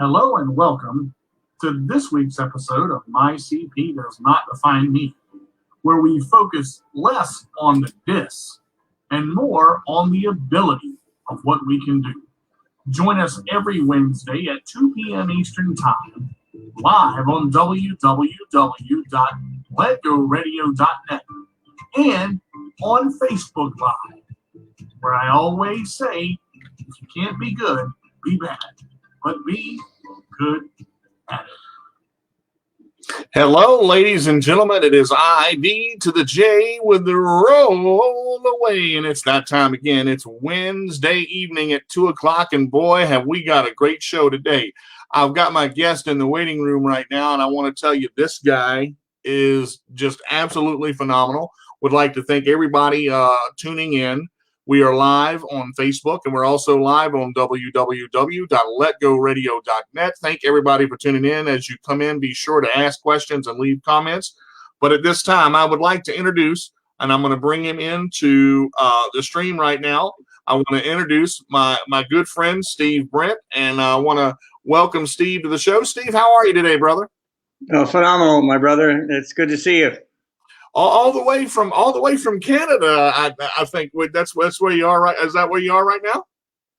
Hello and welcome to this week's episode of My CP Does Not Define Me, where we focus less on the dis and more on the ability of what we can do. Join us every Wednesday at 2 p.m. Eastern Time, live on www.letgoradio.net and on Facebook Live, where I always say, if you can't be good, be bad, but be good at it. Hello, ladies and gentlemen. It is I, D to the J with the roll away, and it's that time again. It's Wednesday evening at 2 o'clock, and boy, have we got a great show today. I've got my guest in the waiting room right now, and I want to tell you this guy is just absolutely phenomenal. Would like to thank everybody tuning in. We are live on Facebook, and we're also live on www.letgoradio.net. Thank everybody for tuning in. As you come in, be sure to ask questions and leave comments. But at this time, I would like to introduce, and I'm going to bring him into the stream right now. I want to introduce my good friend, Steve Brent, and I want to welcome Steve to the show. Steve, how are you today, brother? Oh, phenomenal, my brother. It's good to see you. All the way from Canada, I think that's where you are, right? Is that where you are right now?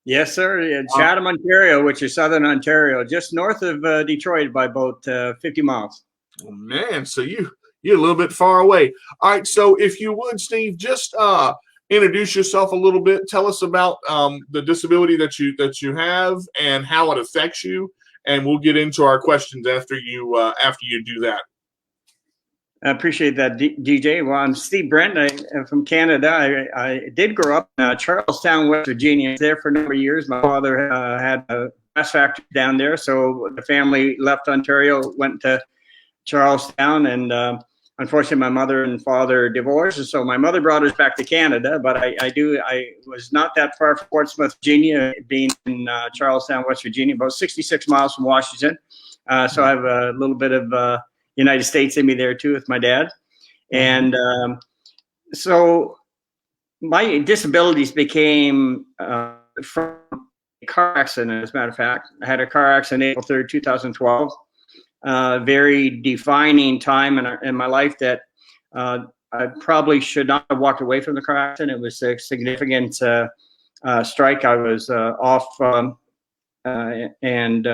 Yes, sir. Yeah, Chatham, Ontario, which is southern Ontario, just north of Detroit by about 50 miles. Oh, man, so you're a little bit far away. All right, so if you would, Steve, just introduce yourself a little bit. Tell us about the disability that you have and how it affects you, and we'll get into our questions after you do that. I appreciate that, DJ. Well, I'm Steve Brent. I'm from Canada. I did grow up in Charlestown, West Virginia. I was there for a number of years. My father had a glass factory down there, so the family left Ontario, went to Charlestown, and unfortunately, my mother and father divorced, and so my mother brought us back to Canada. But I was not that far from Portsmouth, Virginia, being in Charlestown, West Virginia, about 66 miles from Washington. So I have a little bit of United States in me there too with my dad. And so my disabilities became from a car accident, as a matter of fact. I had a car accident April 3rd, 2012. Very defining time in my life that I probably should not have walked away from the car accident. It was a significant strike. I was off and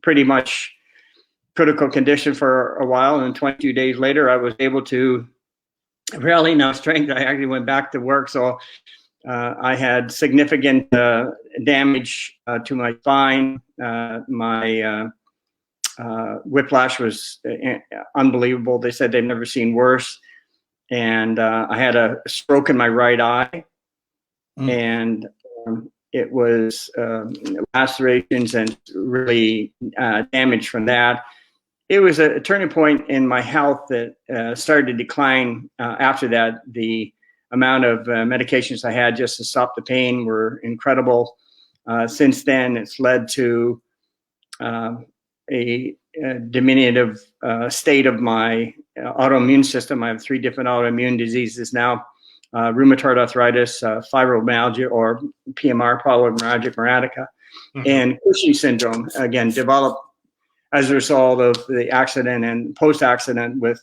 pretty much critical condition for a while, and 22 days later I was able to rally enough strength. I actually went back to work. So I had significant damage to my spine. My whiplash was unbelievable. They said they've never seen worse. And I had a stroke in my right eye, and it was lacerations and really damage from that. It was a turning point in my health that started to decline after that. The amount of medications I had just to stop the pain were incredible. Since then, it's led to a diminutive state of my autoimmune system. I have 3 different autoimmune diseases now: rheumatoid arthritis, fibromyalgia, or PMR, polymyalgia rheumatica, and Cushing's syndrome, again, developed as a result of the accident and post-accident with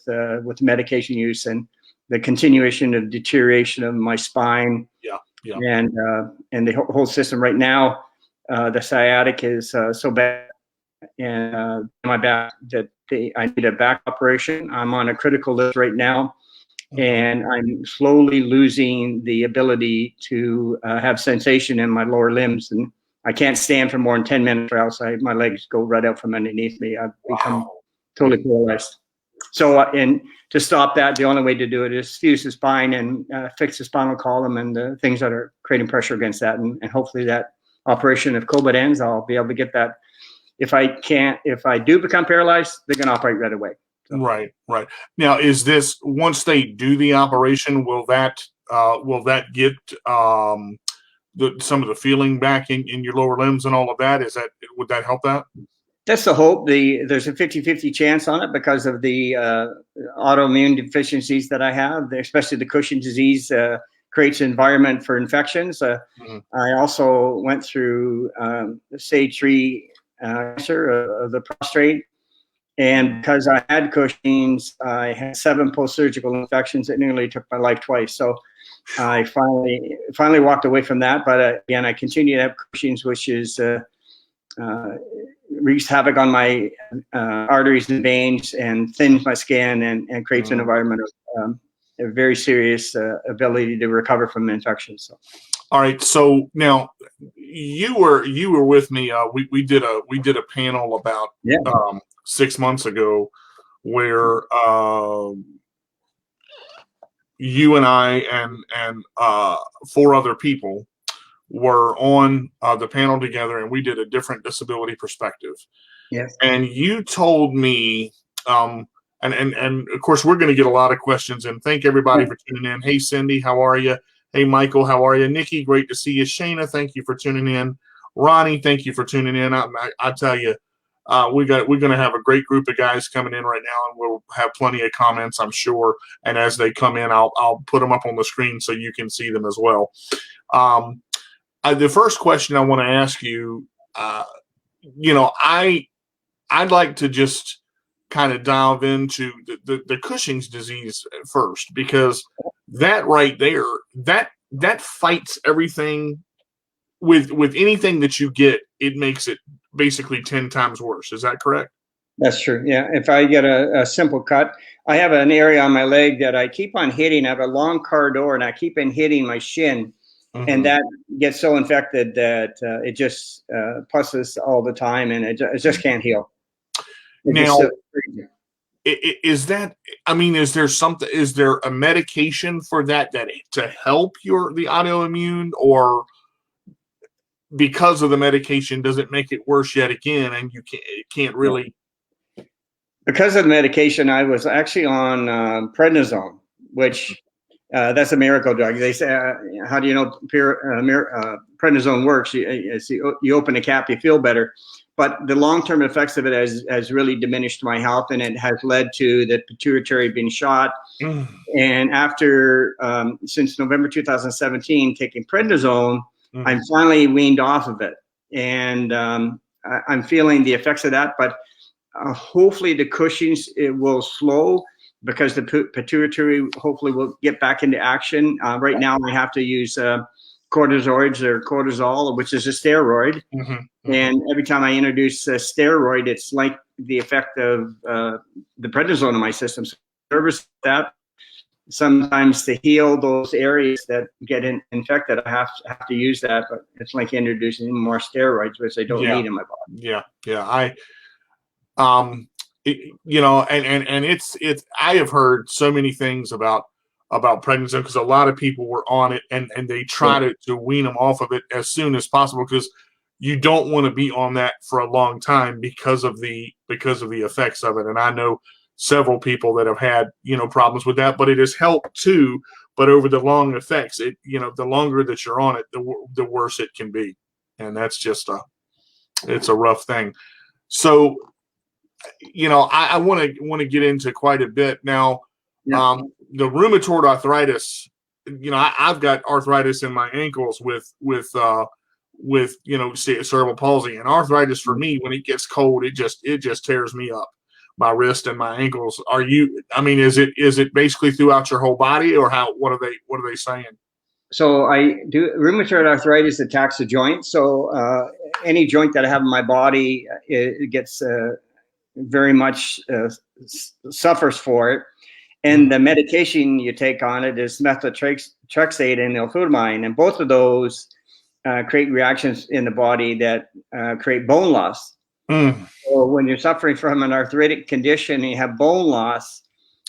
medication use and the continuation of deterioration of my spine. And the whole system right now. The sciatic is so bad and my back that I need a back operation. I'm on a critical list right now, and I'm slowly losing the ability to have sensation in my lower limbs, and I can't stand for more than 10 minutes or else my legs go right out from underneath me. I've become totally paralyzed. So, and to stop that, the only way to do it is fuse the spine and fix the spinal column and the things that are creating pressure against that. And hopefully that operation, if COVID ends, I'll be able to get that. If I do become paralyzed, they're going to operate right away. So. Right. Now, is this, once they do the operation, will that get some of the feeling back in your lower limbs and all of that? Would that help that? That's the hope. There's a 50-50 chance on it because of the autoimmune deficiencies that I have, especially the Cushing's disease creates an environment for infections. I also went through stage 3 cancer of the prostate. And because I had Cushing's, I had 7 post-surgical infections that nearly took my life twice. So I finally walked away from that. But again, I continue to have Cushing's, which is wreaks havoc on my arteries and veins and thins my skin and creates an environment of a very serious ability to recover from infections. So. All right. So now you were with me. We did a panel about 6 months ago where you and I and 4 other people were on the panel together, and we did a different disability perspective. Yes. And you told me, and of course we're going to get a lot of questions. And thank everybody for tuning in. Hey Cindy, how are you? Hey Michael, how are you? Nikki, great to see you. Shayna, thank you for tuning in. Ronnie, thank you for tuning in. I tell you, we're going to have a great group of guys coming in right now, and we'll have plenty of comments, I'm sure. And as they come in, I'll put them up on the screen so you can see them as well. The first question I want to ask you, I'd like to just kind of dive into the Cushing's disease first, because that right there, that fights everything. With anything that you get, it makes it basically 10 times worse. Is that correct? That's true. Yeah. If I get a simple cut, I have an area on my leg that I keep on hitting. I have a long car door, and I keep on hitting my shin. And that gets so infected that it just pusses all the time, and it just can't heal. Now, is that? I mean, is there something? Is there a medication for that to help the autoimmune, or because of the medication, does it make it worse yet again, and you can't really? Because of the medication, I was actually on prednisone, which. That's a miracle drug. They say, how do you know prednisone works? You open a cap, you feel better. But the long-term effects of it has really diminished my health, and it has led to the pituitary being shot. And after, since November 2017, taking prednisone, I'm finally weaned off of it. And I'm feeling the effects of that. But hopefully the Cushing's, it will slow, because the pituitary hopefully will get back into action. Right now, we have to use cortisoids or cortisol, which is a steroid. And every time I introduce a steroid, it's like the effect of the prednisone in my system. So nervous that sometimes to heal those areas that get infected, I have to use that. But it's like introducing more steroids, which I don't need in my body. Yeah. And it's I have heard so many things about prednisone, because a lot of people were on it, and they try to wean them off of it as soon as possible, because you don't want to be on that for a long time because of the effects of it. And I know several people that have had problems with that, but it has helped too. But over the long effects, the longer that you're on it, the worse it can be, and that's just it's a rough thing. So. I want to get into quite a bit now. The rheumatoid arthritis. I've got arthritis in my ankles with cerebral palsy, and arthritis for me, when it gets cold, it just tears me up, my wrist and my ankles. Is it basically throughout your whole body, or what are they saying? So I do rheumatoid arthritis attacks the joint. So any joint that I have in my body, it gets very much suffers for it. And the medication you take on it is methotrexate and nifurtimine, and both of those create reactions in the body that create bone loss. So when you're suffering from an arthritic condition and you have bone loss,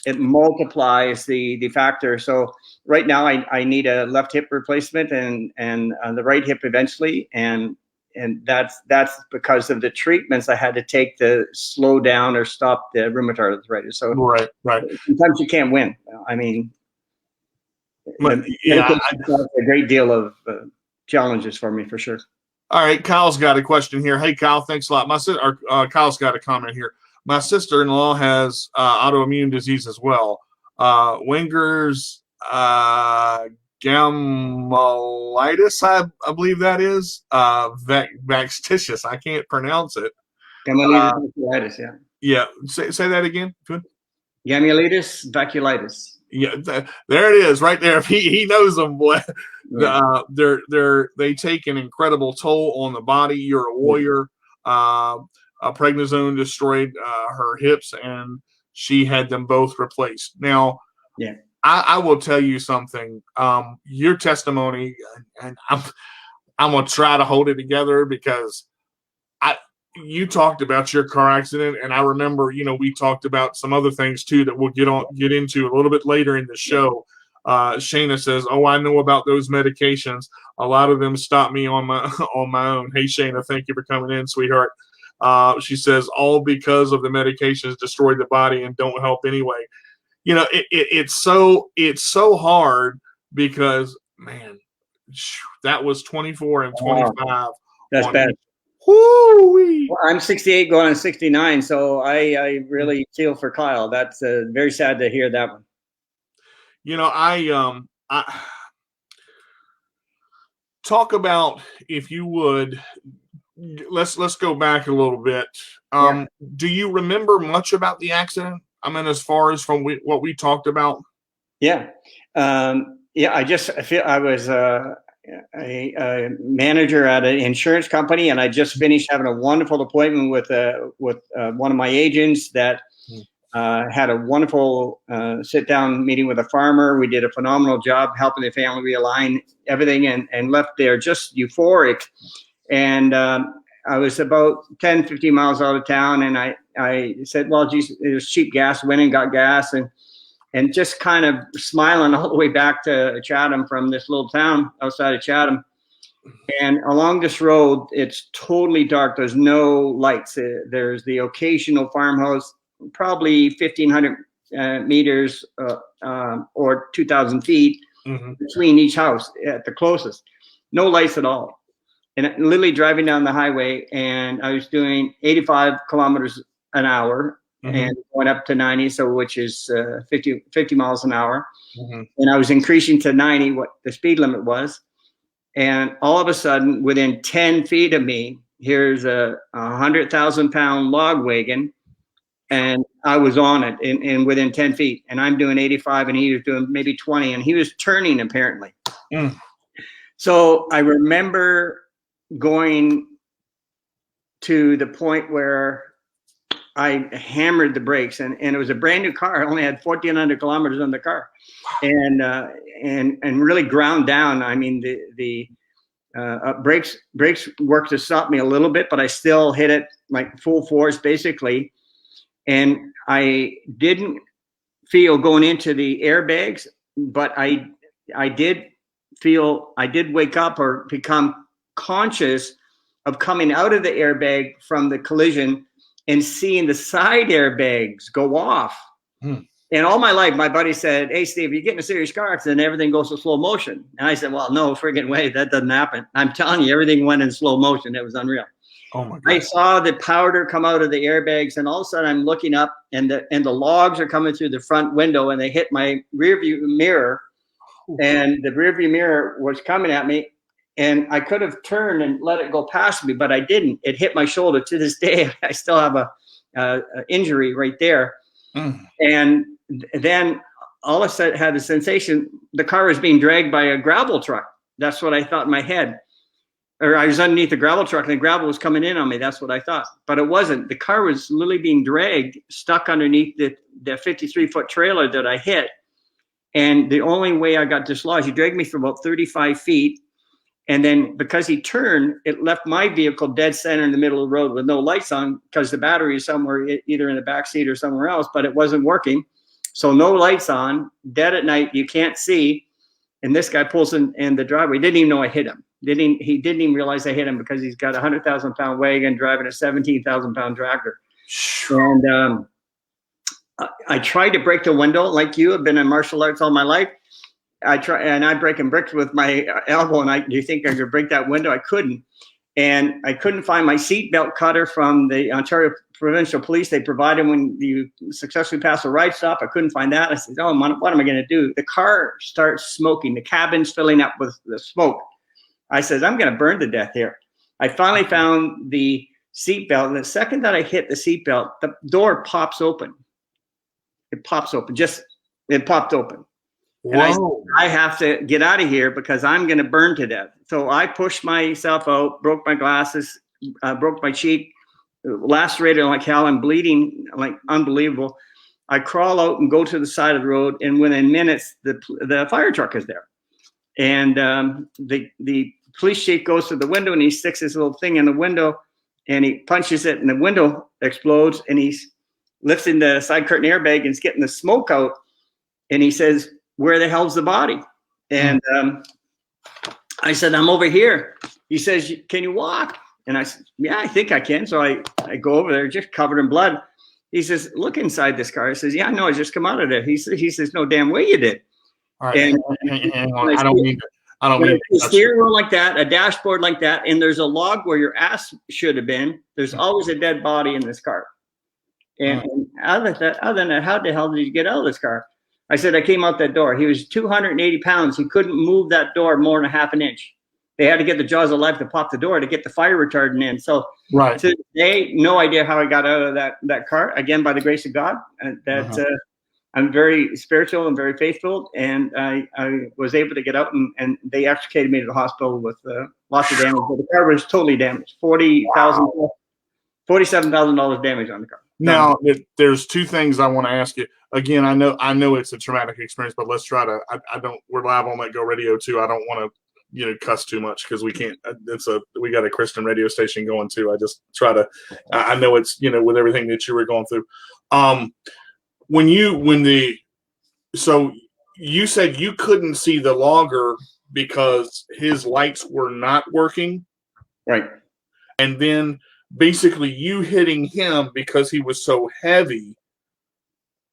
it multiplies the factor. So right now I need a left hip replacement and the right hip eventually, and that's because of the treatments I had to take to slow down or stop the rheumatoid arthritis. So right. Sometimes you can't win. A great deal of challenges for me, for sure. All right, Kyle's got a question here. Hey, Kyle, thanks a lot. Kyle's got a comment here. My sister-in-law has autoimmune disease as well. Wenger's gamalitis, I believe that is. Vextitious. I can't pronounce it. Gamalitis vaculitis, yeah. Yeah. Say that again. Good. Gamalitis vaculitis. Yeah, there it is, right there. He knows them, boy. Yeah. They take an incredible toll on the body. You're a warrior. A prednisone destroyed her hips, and she had them both replaced. Now, yeah, I will tell you something. Your testimony, and I'm gonna try to hold it together because you talked about your car accident, and I remember, we talked about some other things too that we'll get into a little bit later in the show. Shayna says, "Oh, I know about those medications. A lot of them stopped me on my own." Hey, Shayna, thank you for coming in, sweetheart. She says, "All because of the medications destroy the body and don't help anyway." It's so hard because, man, that was 24 and 25. Wow. That's bad. Woo-wee. Well, I'm 68 going on 69, so I really feel for Kyle. That's very sad to hear that one. I talk about, if you would, let's go back a little bit. Do you remember much about the accident? I mean, as far as from what we talked about? Yeah. I feel I was a manager at an insurance company, and I just finished having a wonderful appointment with one of my agents that had a wonderful sit-down meeting with a farmer. We did a phenomenal job helping the family realign everything, and left there just euphoric. And I was about 10, 15 miles out of town, and I said, well, geez, it was cheap gas. Went and got gas, and just kind of smiling all the way back to Chatham from this little town outside of Chatham. And along this road, it's totally dark. There's no lights. There's the occasional farmhouse, probably 1,500 meters or 2,000 feet between each house at the closest. No lights at all. And literally driving down the highway, and I was doing 85 kilometers an hour and going up to 90, so which is 50 miles an hour. And I was increasing to 90, what the speed limit was. And all of a sudden, within 10 feet of me, here's a 100,000-pound log wagon, and I was on it in within 10 feet. And I'm doing 85, and he was doing maybe 20, and he was turning apparently. So I remember going to the point where I hammered the brakes, and it was a brand new car. I only had 1,400 kilometers on the car, and really ground down. I mean, the brakes worked to stop me a little bit, but I still hit it like full force basically. And I didn't feel going into the airbags, but I did wake up or become conscious of coming out of the airbag from the collision and seeing the side airbags go off. And all my life, my buddy said, "Hey, Steve, you get in a serious car accident, everything goes to slow motion." And I said, "Well, no friggin' way. That doesn't happen." I'm telling you, everything went in slow motion. It was unreal. Oh my God. I saw the powder come out of the airbags, and all of a sudden I'm looking up, and the logs are coming through the front window, and they hit my rear view mirror. And the rear view mirror was coming at me, and I could have turned and let it go past me, but I didn't. It hit my shoulder. To this day, I still have a injury right there. And then all of a sudden had the sensation the car was being dragged by a gravel truck. That's what I thought in my head. Or I was underneath the gravel truck, and the gravel was coming in on me. That's what I thought. But it wasn't. The car was literally being dragged, stuck underneath the 53-foot trailer that I hit. And the only way I got dislodged, he dragged me for about 35 feet. And then because he turned, it left my vehicle dead center in the middle of the road with no lights on, because the battery is somewhere either in the back seat or somewhere else, but it wasn't working. So no lights on, dead at night, you can't see. And this guy pulls in the driveway. Didn't even know I hit him. He didn't even realize I hit him, because he's got a 100,000-pound wagon driving a 17,000-pound tractor. And I tried to break the window like you. I've been in martial arts all my life. I break and bricks with my elbow, and do you think I could break that window? I couldn't. and I couldn't find my seatbelt cutter from the Ontario Provincial Police. They provided when you successfully pass a ride stop. I couldn't find that. I said, oh, what am I going to do? The car starts smoking. The cabin's filling up with the smoke. I said, I'm going to burn to death here. I finally found the seatbelt. And the second that I hit the seatbelt, the door pops open. It pops open. It popped open. And I have to get out of here because I'm going to burn to death. So I pushed myself out, broke my glasses, broke my cheek, lacerated like hell. I'm bleeding like unbelievable. I crawl out and go to the side of the road, and within minutes, the fire truck is there. And the police chief goes to the window, and he sticks his little thing in the window, and he punches it, and the window explodes, and he's lifting the side curtain airbag, and he's getting the smoke out, and he says, where the hell's the body? And I said, I'm over here. He says, can you walk? And I said, yeah, I think I can. So I go over there, just covered in blood. He says, look inside this car. I says, yeah, no, I just come out of there. He says, no damn way you did. All right, hang on. I don't mean a steering wheel like that, a dashboard like that, and there's a log where your ass should have been. There's always a dead body in this car. And other than that, how the hell did you get out of this car? I said, I came out that door. He was 280 pounds. He couldn't move that door more than a half an inch. They had to get the jaws of life to pop the door to get the fire retardant in. So today, no idea how I got out of that car. Again, by the grace of God, I'm very spiritual and very faithful. And I was able to get out, and they extricated me to the hospital with lots of damage. But the car was totally damaged. $47,000 damage on the car. Now, there's two things I want to ask you. Again, I know it's a traumatic experience, but let's try to. We're live on Let Go Radio too. I don't want to, cuss too much because we can't. We got a Christian radio station going too. I just try to. I know it's with everything that you were going through. So you said you couldn't see the logger because his lights were not working, right? And then basically you hitting him because he was so heavy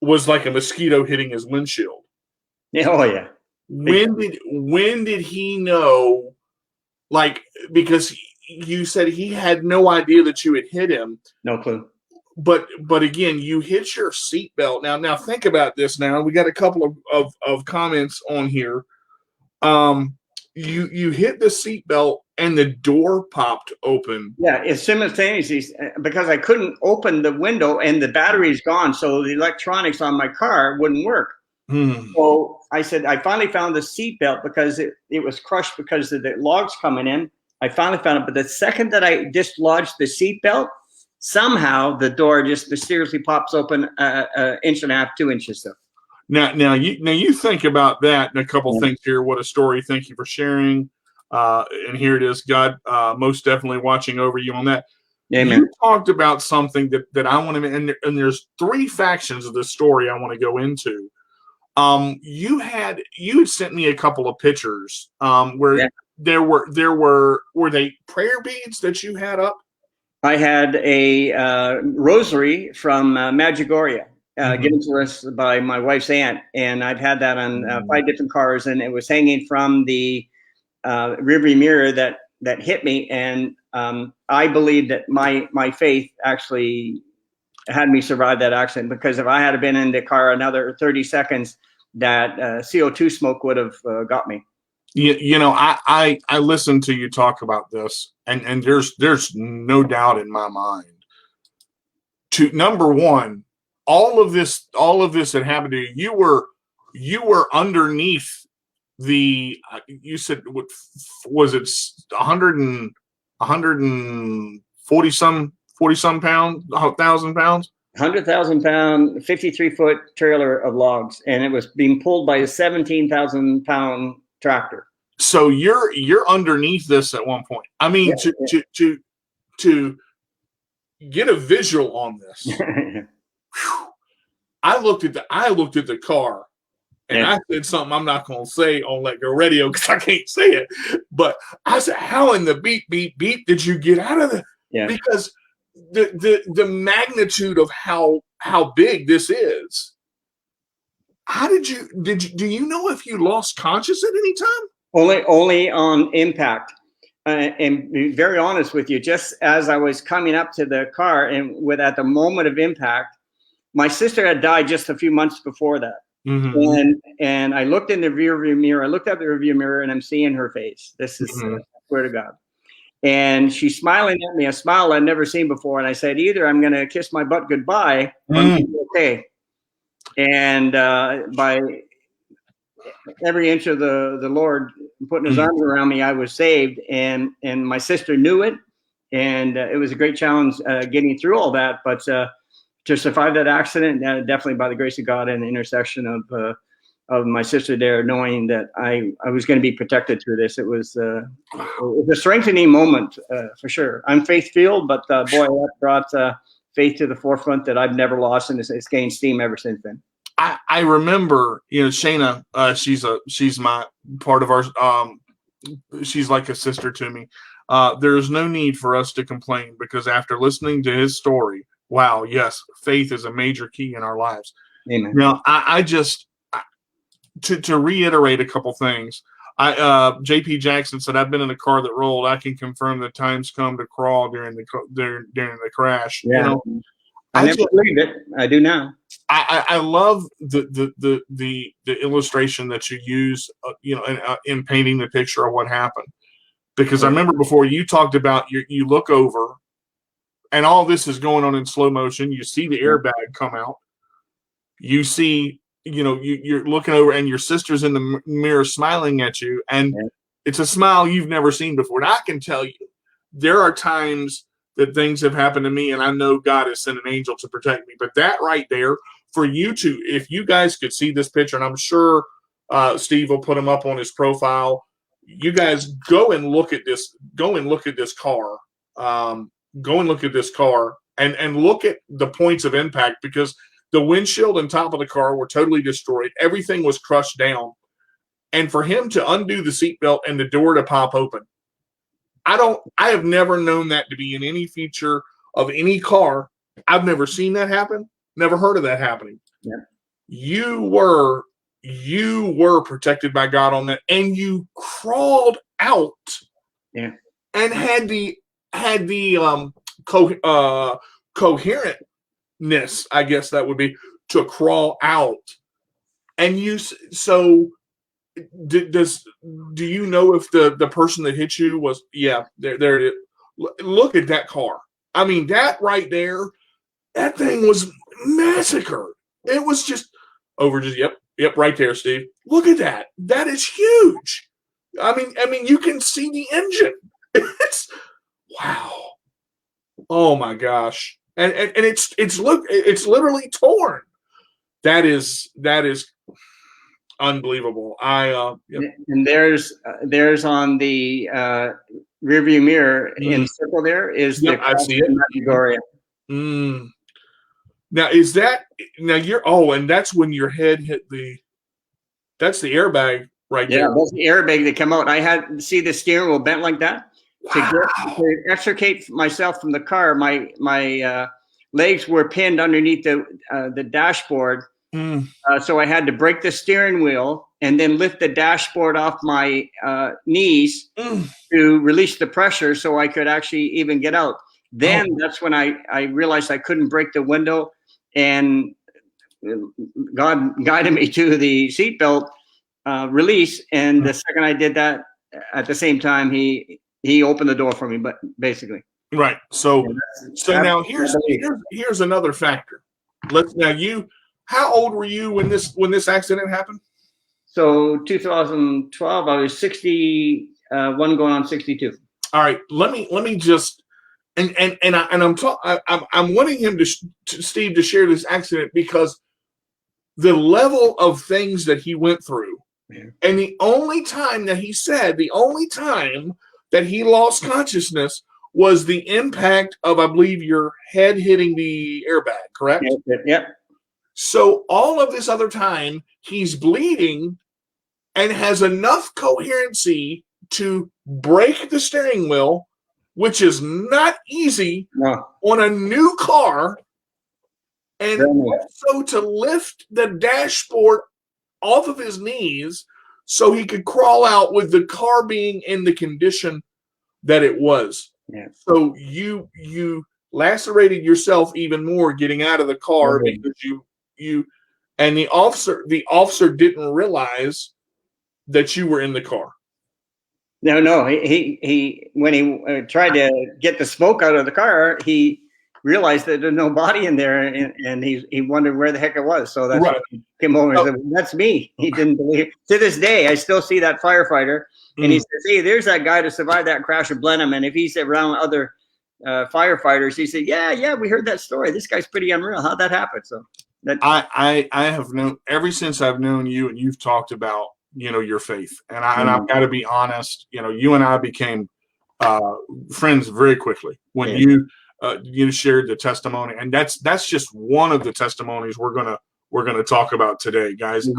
was like a mosquito hitting his windshield. Yeah, oh yeah. When did he know? Like, because you said he had no idea that you had hit him. No clue. But again, you hit your seatbelt. Now think about this. Now we got a couple of comments on here. You hit the seatbelt and the door popped open. Yeah, it's simultaneously because I couldn't open the window and the battery's gone, so the electronics on my car wouldn't work. So I said, I finally found the seatbelt because it was crushed because of the logs coming in. I finally found it, but the second that I dislodged the seatbelt, somehow the door just mysteriously pops open an inch and a half, 2 inches. So. Now you think about that and a couple things here. What a story! Thank you for sharing. And here it is. God, most definitely watching over you on that. Amen. You talked about something that I want to, and there's three factions of this story I want to go into. You had sent me a couple of pictures where there were they prayer beads that you had up? I had a rosary from Medjugorje given to us by my wife's aunt, and I've had that on 5 different cars, and it was hanging from the rearview mirror that hit me, and I believe that my faith actually had me survive that accident, because if I had been in the car another 30 seconds, that CO2 smoke would have got me. I listened to you talk about this, and there's no doubt in my mind. Number one, all of this that happened to you, you were underneath the. You said what was it? 140 some pounds, 1,000 pounds. 100,000 pound, 53-foot trailer of logs, and it was being pulled by a 17,000 pound tractor. So you're underneath this at one point. I mean, to get a visual on this, I looked at the car, and I said something I'm not going to say on Let Go Radio because I can't say it. But I said, "How in the beep did you get out of there?" Yeah. Because the magnitude of how big this is. How do you know if you lost consciousness at any time? Only on impact. and be very honest with you, just as I was coming up to the car and at the moment of impact, my sister had died just a few months before that. Mm-hmm. And I looked in the rearview mirror. I looked at the rearview mirror, and I'm seeing her face. This is, I swear to God. And she's smiling at me, a smile I'd never seen before. And I said, either I'm going to kiss my butt goodbye, or I'm going to be okay. And by every inch of the Lord putting his arms around me, I was saved. And my sister knew it. And it was a great challenge getting through all that. But to survive that accident, definitely by the grace of God and the intercession of my sister there, knowing that I was going to be protected through this. It was a strengthening moment for sure. I'm faith-filled, but boy, that brought faith to the forefront that I've never lost, and it's gained steam ever since then. I remember, Shayna, she's my part of our, she's like a sister to me. There's no need for us to complain, because after listening to his story, wow, yes, faith is a major key in our lives. Amen. Now, I just, to reiterate a couple things, JP Jackson said, I've been in a car that rolled. I can confirm that times come to crawl during the crash. Yeah. I never believed it. I do now. I love the illustration that you use, in painting the picture of what happened, because I remember before you talked about you look over, and all this is going on in slow motion. You see the airbag come out. You see, you're looking over, and your sister's in the mirror smiling at you, and it's a smile you've never seen before. And I can tell you, there are times that things have happened to me, and I know God has sent an angel to protect me. But that right there, for you to, if you guys could see this picture, and I'm sure Steve will put him up on his profile. You guys go and look at this. Go and look at this car. Go and look at this car, and look at the points of impact, because the windshield and top of the car were totally destroyed. Everything was crushed down. And for him to undo the seatbelt and the door to pop open, I have never known that to be in any feature of any car. I've never seen that happen. Never heard of that happening. Yeah. You were protected by God on that, and you crawled out. Yeah. And had the coherentness, I guess that would be, to crawl out. And do you know if the person that hit you was, there it is. Look at that car. I mean, that right there, that thing was massacred. It was just yep, right there, Steve. Look at that. That is huge. I mean, you can see the engine. It's wow. Oh my gosh. And it's literally torn. That is unbelievable. And there's on the rearview mirror in circle there is the I see it. Gloria. Now and that's when your head hit that's the airbag right there. Yeah, that's the airbag that came out. I had to see the steering wheel bent like that. Wow. To extricate myself from the car, my legs were pinned underneath the dashboard. So I had to break the steering wheel and then lift the dashboard off my knees to release the pressure so I could actually even get out. Then that's when I realized I couldn't break the window, and God guided me to the seatbelt release. And the second I did that, at the same time, he opened the door for me, but basically. Right. So now here's another factor. How old were you when this accident happened? So 2012, I was 61 going on 62. All right. Let me just I'm wanting him to Steve to share this accident, because the level of things that he went through, and the only time that he lost consciousness was the impact of, I believe, your head hitting the airbag, correct? Yep. So all of this other time, he's bleeding and has enough coherency to break the steering wheel, which is not easy on a new car, and also to lift the dashboard off of his knees so he could crawl out with the car being in the condition that it was. Yeah. So you lacerated yourself even more getting out of the car because you and the officer didn't realize that you were in the car. No. He when he tried to get the smoke out of the car, he realized that there's no body in there, and he wondered where the heck it was. So that's Right. when he came over and said, "That's me." He didn't believe. To this day, I still see that firefighter, and he says, "Hey, there's that guy that survived that crash of Blenheim." And if he's around other firefighters, he said, "Yeah, we heard that story. This guy's pretty unreal. How'd that happen?" So that I have known ever since I've known you, and you've talked about your faith, and I've got to be honest. You and I became friends very quickly when you shared the testimony, and that's just one of the testimonies we're gonna talk about today, guys.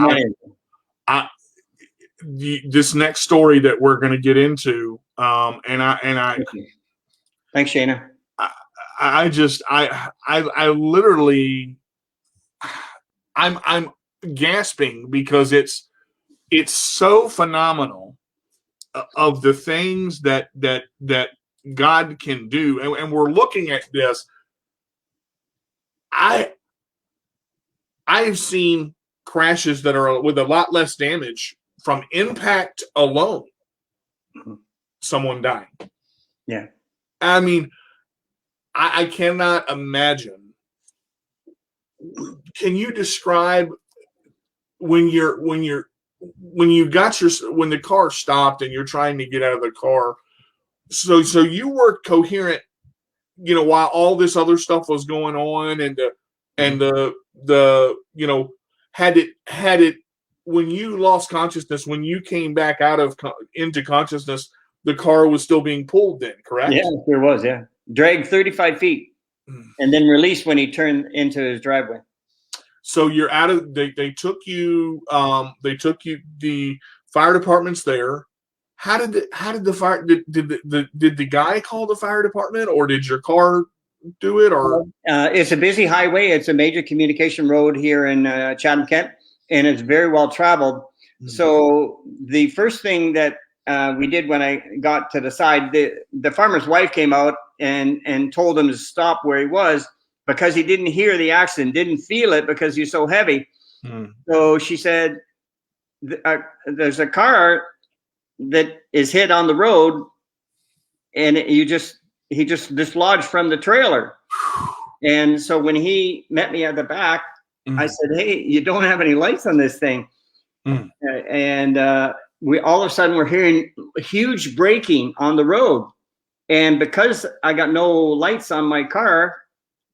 This next story that we're gonna get into, Thanks, Shana. I literally, I'm gasping because it's so phenomenal of the things that God can do, and we're looking at this. I've seen crashes that are with a lot less damage from impact alone. Someone dying. Yeah. I mean, I cannot imagine. Can you describe when the car stopped and you're trying to get out of the car? So you were coherent, while all this other stuff was going on, and had it when you lost consciousness, when you came back into consciousness, the car was still being pulled then, correct? Yeah, there was, yeah. Dragged 35 feet and then released when he turned into his driveway. So you're out of, they took you, the fire department's there. How did the fire, did the guy call the fire department, or did your car do it? Or it's a busy highway. It's a major communication road here in Chatham, Kent, and it's very well traveled. So the first thing that we did when I got to the side, the farmer's wife came out and told him to stop where he was, because he didn't hear the accident, didn't feel it because he's so heavy. So she said, there's a car that is hit on the road, and he just dislodged from the trailer. And so when he met me at the back, I said, "Hey, you don't have any lights on this thing." And we all of a sudden we're hearing huge braking on the road. And because I got no lights on my car,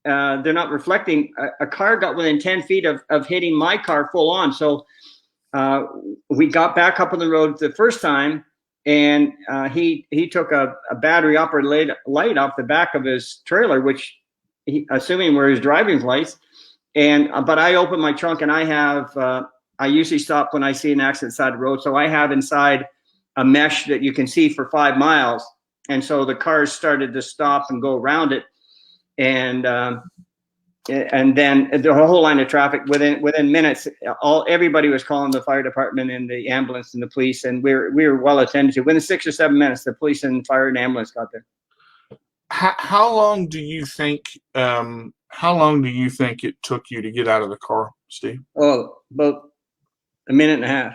they're not reflecting. A car got within 10 feet of hitting my car full on. So we got back up on the road the first time, and he took a battery operated light off the back of his trailer, which assuming were his driving lights. But I opened my trunk, and I have I usually stop when I see an accident side of the road. So I have inside a mesh that you can see for 5 miles. And so the cars started to stop and go around it. And then the whole line of traffic within minutes, everybody was calling the fire department and the ambulance and the police, and we were well attended to. Within 6 or 7 minutes, the police and fire and ambulance got there. How long do you think? How long do you think it took you to get out of the car, Steve? Oh, about a minute and a half.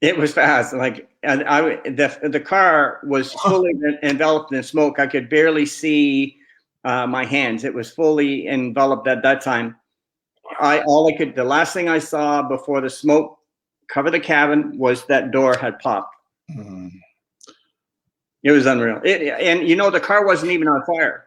It was fast. Like, and the car was fully enveloped in smoke. I could barely see my hands. It was fully enveloped at that time. The last thing I saw before the smoke covered the cabin was that door had popped. It was unreal. And the car wasn't even on fire.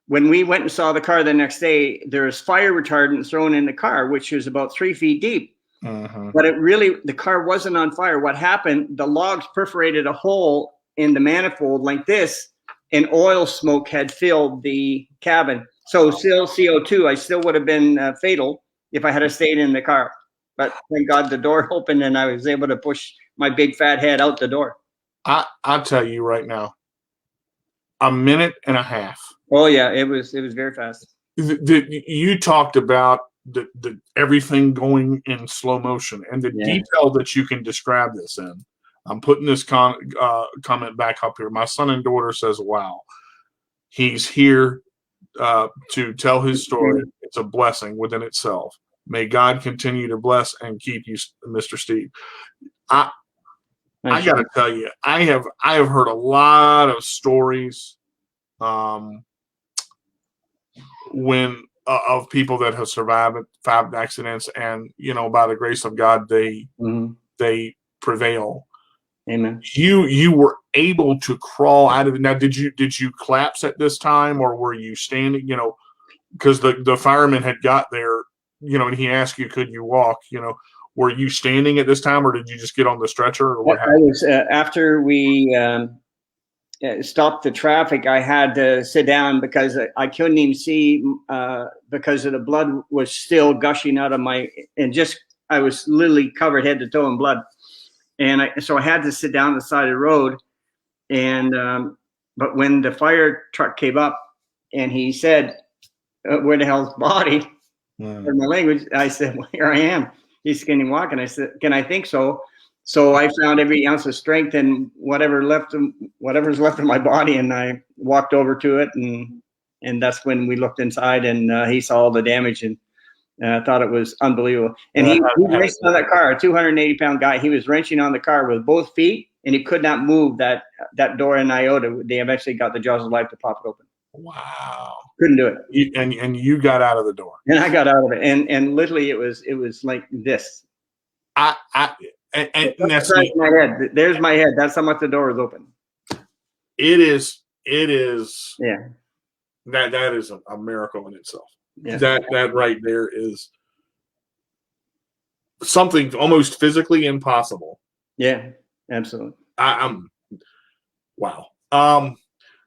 When we went and saw the car the next day, there was fire retardant thrown in the car, which was about 3 feet deep. But the car wasn't on fire. What happened, the logs perforated a hole in the manifold like this, and oil smoke had filled the cabin. So still CO2, I still would have been fatal if I had stayed in the car. But thank God the door opened and I was able to push my big fat head out the door. I'll tell you right now, a minute and a half. Oh yeah, it was very fast. You talked about the everything going in slow motion and the detail that you can describe this in. I'm putting this comment back up here. My son and daughter says, wow, he's here to tell his story. It's a blessing within itself. May God continue to bless and keep you, Mr. Steve. I got to tell you, I have heard a lot of stories of people that have survived accidents, and by the grace of God, they prevail. Amen. You were able to crawl out of it. Now, did you collapse at this time, or were you standing? Because the fireman had got there, and he asked you, could you walk? Were you standing at this time, or did you just get on the stretcher, or what happened? I was after we stopped the traffic. I had to sit down because I couldn't even see because of the blood was still gushing out of I was literally covered head to toe in blood. And so I had to sit down on the side of the road. And but when the fire truck came up and he said, where the hell's the body? In my language, I said, well, here I am. He's skinny walking. I said, can I think so? So I found every ounce of strength and whatever's left of my body, and I walked over to it, and that's when we looked inside, and he saw all the damage, and I thought it was unbelievable. And he wrenched on that car, a 280-pound guy. He was wrenching on the car with both feet, and he could not move that door in iota. They eventually got the jaws of life to pop it open. Wow! Couldn't do it. And you got out of the door. And I got out of it, and literally it was like this. And that's my head. There's my head. That's how much the door is open. It is. Yeah. That is a miracle in itself. Yeah. That right there is something almost physically impossible. Yeah, absolutely. I'm wow.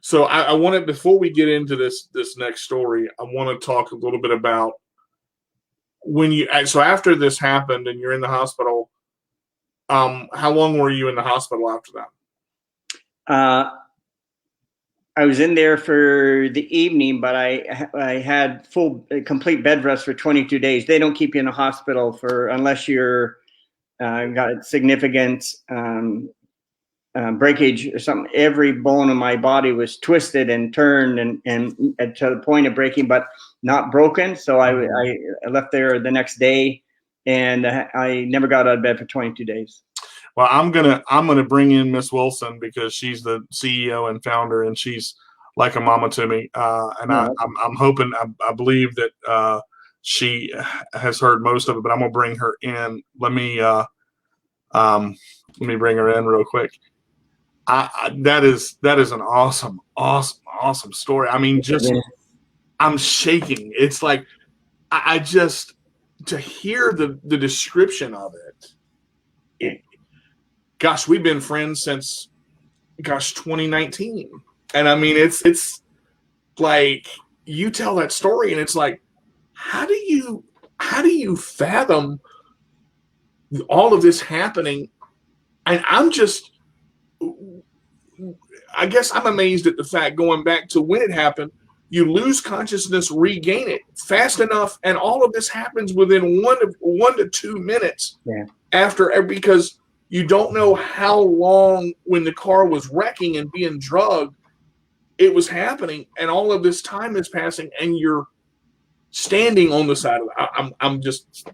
So I wanted, before we get into this next story, I want to talk a little bit about so after this happened and you're in the hospital. How long were you in the hospital after that? I was in there for the evening, but I had complete bed rest for 22 days. They don't keep you in a hospital unless you're got significant breakage or something. Every bone in my body was twisted and turned and to the point of breaking, but not broken. So I left there the next day, and I never got out of bed for 22 days. Well, I'm gonna bring in Miss Wilson because she's the CEO and founder, and she's like a mama to me. And I'm hoping, I believe that she has heard most of it, but I'm gonna bring her in. Let me bring her in real quick. That is an awesome story. I mean, I'm shaking. It's like I just, to hear the description of it. Gosh, we've been friends since 2019. And I mean, it's like, you tell that story and it's like, how do you fathom all of this happening? And I guess I'm amazed at the fact, going back to when it happened, you lose consciousness, regain it fast enough. And all of this happens within 1 to 2 minutes after, because you don't know how long, when the car was wrecking and being drugged, it was happening, and all of this time is passing, and you're standing on the side of it. I'm just,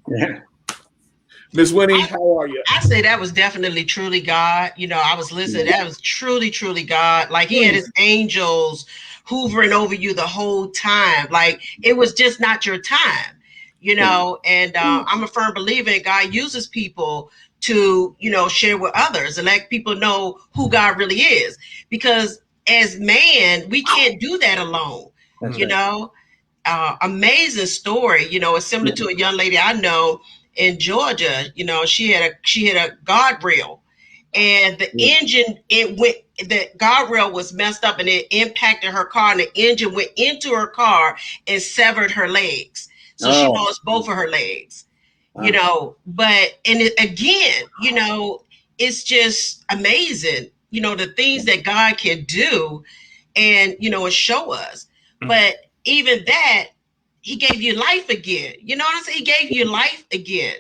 Ms. Winnie, how are you? I say that was definitely truly God. I was listening. That was truly, truly God. Like, he had his angels hoovering over you the whole time. Like, it was just not your time, and I'm a firm believer in God uses people to, share with others and let people know who God really is. Because as man, we can't do that alone. Amazing story. It's similar to a young lady I know in Georgia. She had a guardrail, and the engine, the guardrail was messed up, and it impacted her car, and the engine went into her car and severed her legs. So she lost both of her legs. But again, it's just amazing, the things that God can do and, and show us. But even that, he gave you life again. You know what I'm saying? He gave you life again.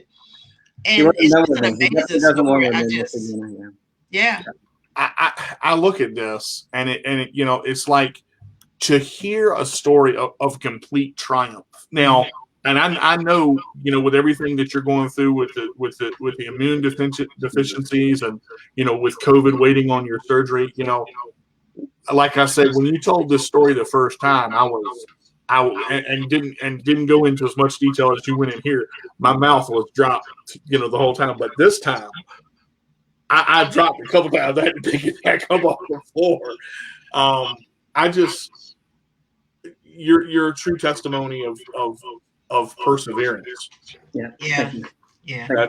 And it's just an amazing story. Yeah. I look at this and it you know, it's like to hear a story of complete triumph. Now, and I know, you know, with everything that you're going through with the immune deficiencies and, you know, with COVID waiting on your surgery, you know, like I said, when you told this story the first time, and didn't go into as much detail as you went in here. My mouth was dropped, you know, the whole time. But this time, I dropped a couple times. I had to pick it back up off the floor. I just, you're a true testimony of perseverance. Yeah. Yeah. Thank you. Yeah.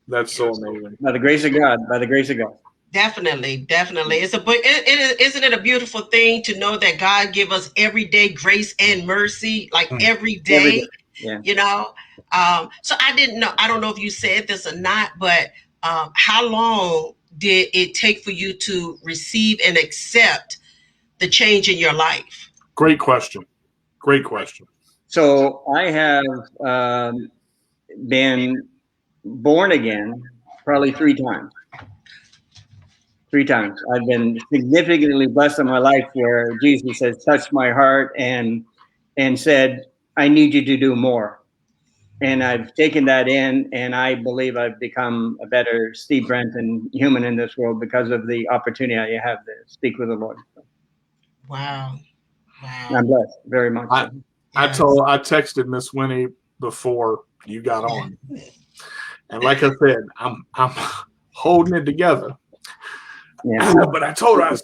That's so amazing. By the grace of God. By the grace of God. Definitely. It's isn't it a beautiful thing to know that God give us everyday grace and mercy, like every day, Every day. Yeah. you know? So I don't know if you said this or not, but how long did it take for you to receive and accept the change in your life? Great question. Great question. So I have been born again probably 3 times. 3 times. I've been significantly blessed in my life where Jesus has touched my heart and said, I need you to do more. And I've taken that in, and I believe I've become a better Steve Brent and human in this world because of the opportunity I have to speak with the Lord. Wow. I'm blessed very much. I texted Miss Winnie before you got on, and like I said, I'm holding it together. Yeah. But I told her,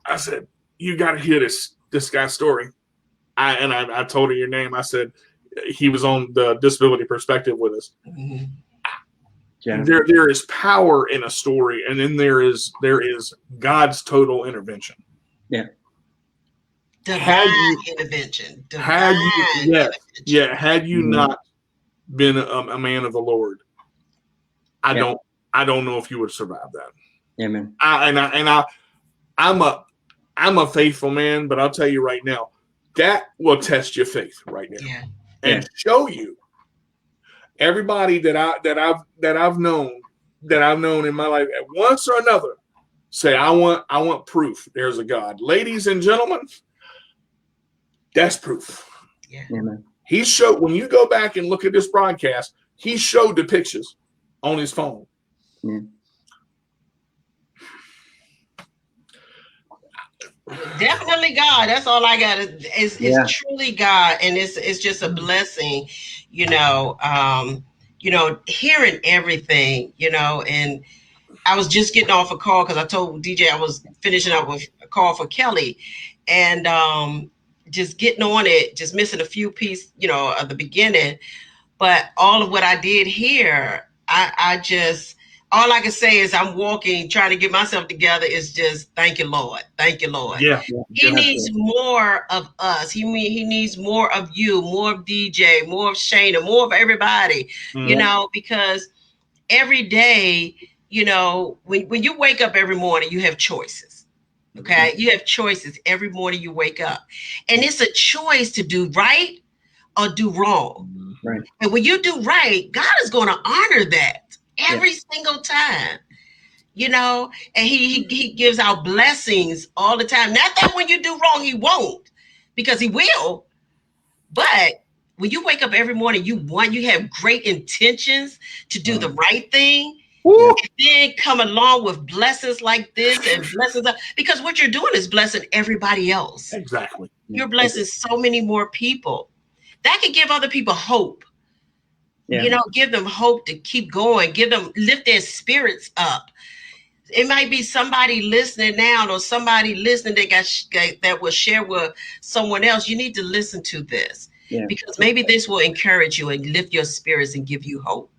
I said, you got to hear this guy's story. I told her your name. I said he was on the Disability Perspective with us. Mm-hmm. Yeah. There is power in a story, and then there is God's total intervention. Yeah. Divine intervention. Had you not been a man of the Lord, I don't know if you would survive that. Amen. I'm a faithful man, but I'll tell you right now, that will test your faith right now, and show you everybody that I've known in my life at once or another say I want proof. There's a God, ladies and gentlemen. That's proof. Yeah. Amen. He showed, when you go back and look at this broadcast, he showed the pictures on his phone. Yeah. Definitely God. That's all I got. It's truly God, and it's just a blessing, hearing everything, and I was just getting off a call because I told DJ I was finishing up with a call for Kelly, and just getting on it, just missing a few pieces, of the beginning, but all of what I did here, all I can say is I'm walking, trying to get myself together. Is just thank you, Lord. Thank you, Lord. Yeah. He needs more of us. He needs more of you, more of DJ, more of Shayna, more of everybody, because every day, when you wake up every morning, you have choices. Okay. You have choices every morning you wake up, and it's a choice to do right or do wrong. Right. And when you do right, God is going to honor that every single time, and he gives out blessings all the time. Not that when you do wrong, he won't, because he will. But when you wake up every morning, you have great intentions to do the right thing. And then come along with blessings like this and blessings, because what you're doing is blessing everybody else. Exactly. You're blessing so many more people. That could give other people hope. Yeah. Give them hope to keep going, lift their spirits up. It might be somebody listening now, or somebody listening that will share with someone else. You need to listen to this, because maybe this will encourage you and lift your spirits and give you hope.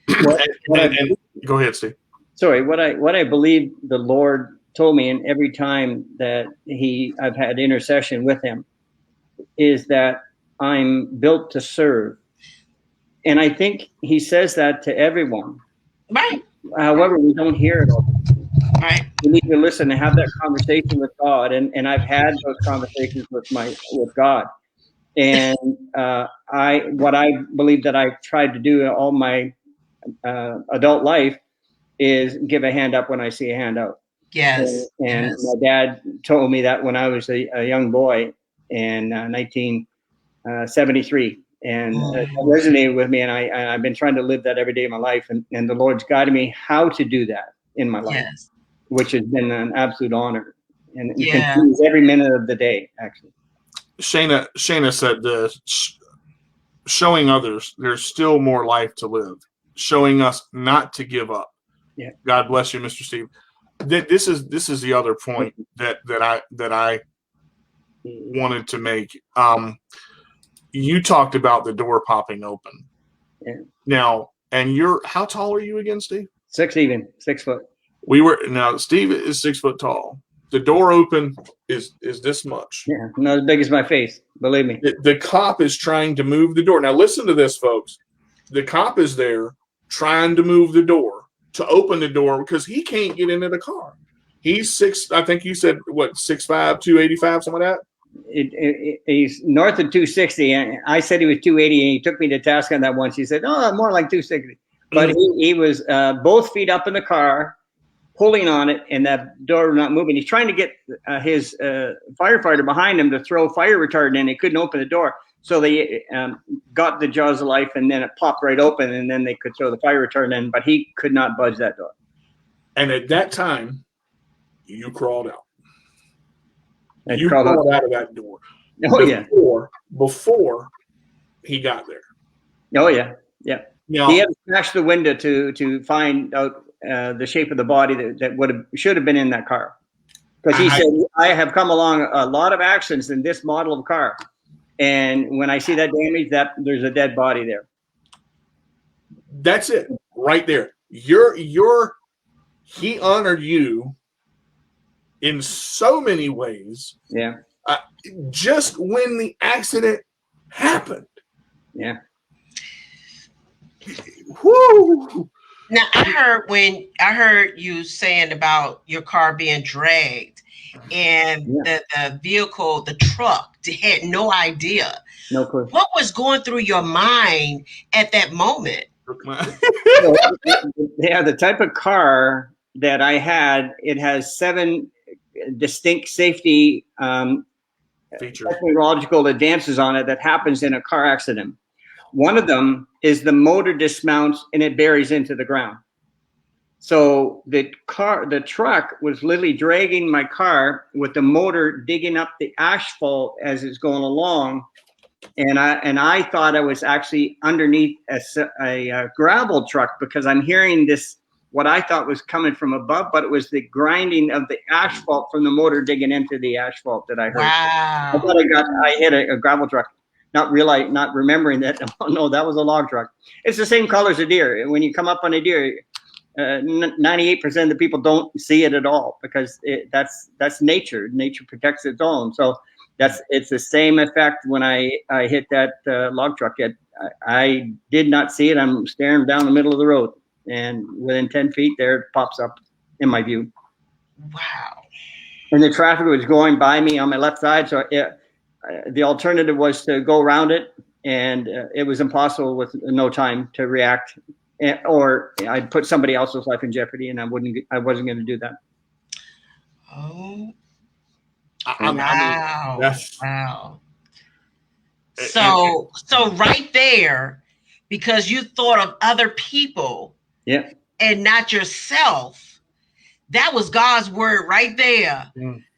And go ahead, Steve. Sorry, what I believe the Lord told me, and every time that I've had intercession with him, is that I'm built to serve. And I think he says that to everyone. Right. However, we don't hear it all. Right. We need to listen and have that conversation with God. And I've had those conversations with God. And what I believe that I've tried to do in all my adult life is give a hand up when I see a hand out. Yes. And Yes. my dad told me that when I was a young boy in 1973. And it resonated with me. And I've been trying to live that every day of my life. And the Lord's guided me how to do that in my life, Yes. which has been an absolute honor. And it Yeah. continues every minute of the day, actually. Shayna said this, showing others there's still more life to live, showing us not to give up. Yeah. God bless you, Mr. Steve. This is the other point that I wanted to make. You talked about the door popping open. Yeah. Now, and how tall are you again, Steve? 6 foot. Steve is 6 foot tall. The door open is this much. Yeah, not as big as my face, believe me. The cop is trying to move the door. Now listen to this, folks. The cop is there trying to move the door, to open the door, because he can't get into the car. He's I think you said, what, 6'5", 285, something like that? He's north of 260, and I said he was 280, and he took me to task on that once. He said, "Oh, more like 260." But he was both feet up in the car, pulling on it, and that door not moving. He's trying to get his firefighter behind him to throw fire retardant in. He couldn't open the door, so they got the jaws of life, and then it popped right open, and then they could throw the fire retardant in. But he could not budge that door. And at that time, you crawled out. You crawled out of that door. Oh, before he got there. Oh yeah, yeah. Now, he had to smash the window to find out the shape of the body that should have been in that car. Because he said, I have come along a lot of accidents in this model of car, and when I see that damage, there's a dead body there. That's it, right there. He honored you in so many ways. Yeah. Just when the accident happened. Yeah. Whoo. Now I heard you saying about your car being dragged, and the vehicle, the truck, had no idea. No clue. What was going through your mind at that moment? Yeah, the type of car that I had, it has 7 distinct safety technological advances on it that happens in a car accident. One of them is the motor dismounts and it buries into the ground. So the truck was literally dragging my car with the motor digging up the asphalt as it's going along. And I thought I was actually underneath a gravel truck, because I'm hearing this, what I thought was coming from above, but it was the grinding of the asphalt from the motor digging into the asphalt that I heard. Wow. I thought I hit a gravel truck. Not remembering that. Oh, no, that was a log truck. It's the same color as a deer. When you come up on a deer, 98% of the people don't see it at all, because that's nature. Nature protects its own. So it's the same effect when I hit that log truck. I did not see it. I'm staring down the middle of the road, and within 10 feet, there it pops up in my view. Wow. And the traffic was going by me on my left side, so the alternative was to go around it, and it was impossible with no time to react, or I'd put somebody else's life in jeopardy, and I wasn't going to do that. Oh, wow! Wow! So right there, because you thought of other people, yeah, and not yourself. That was God's word right there.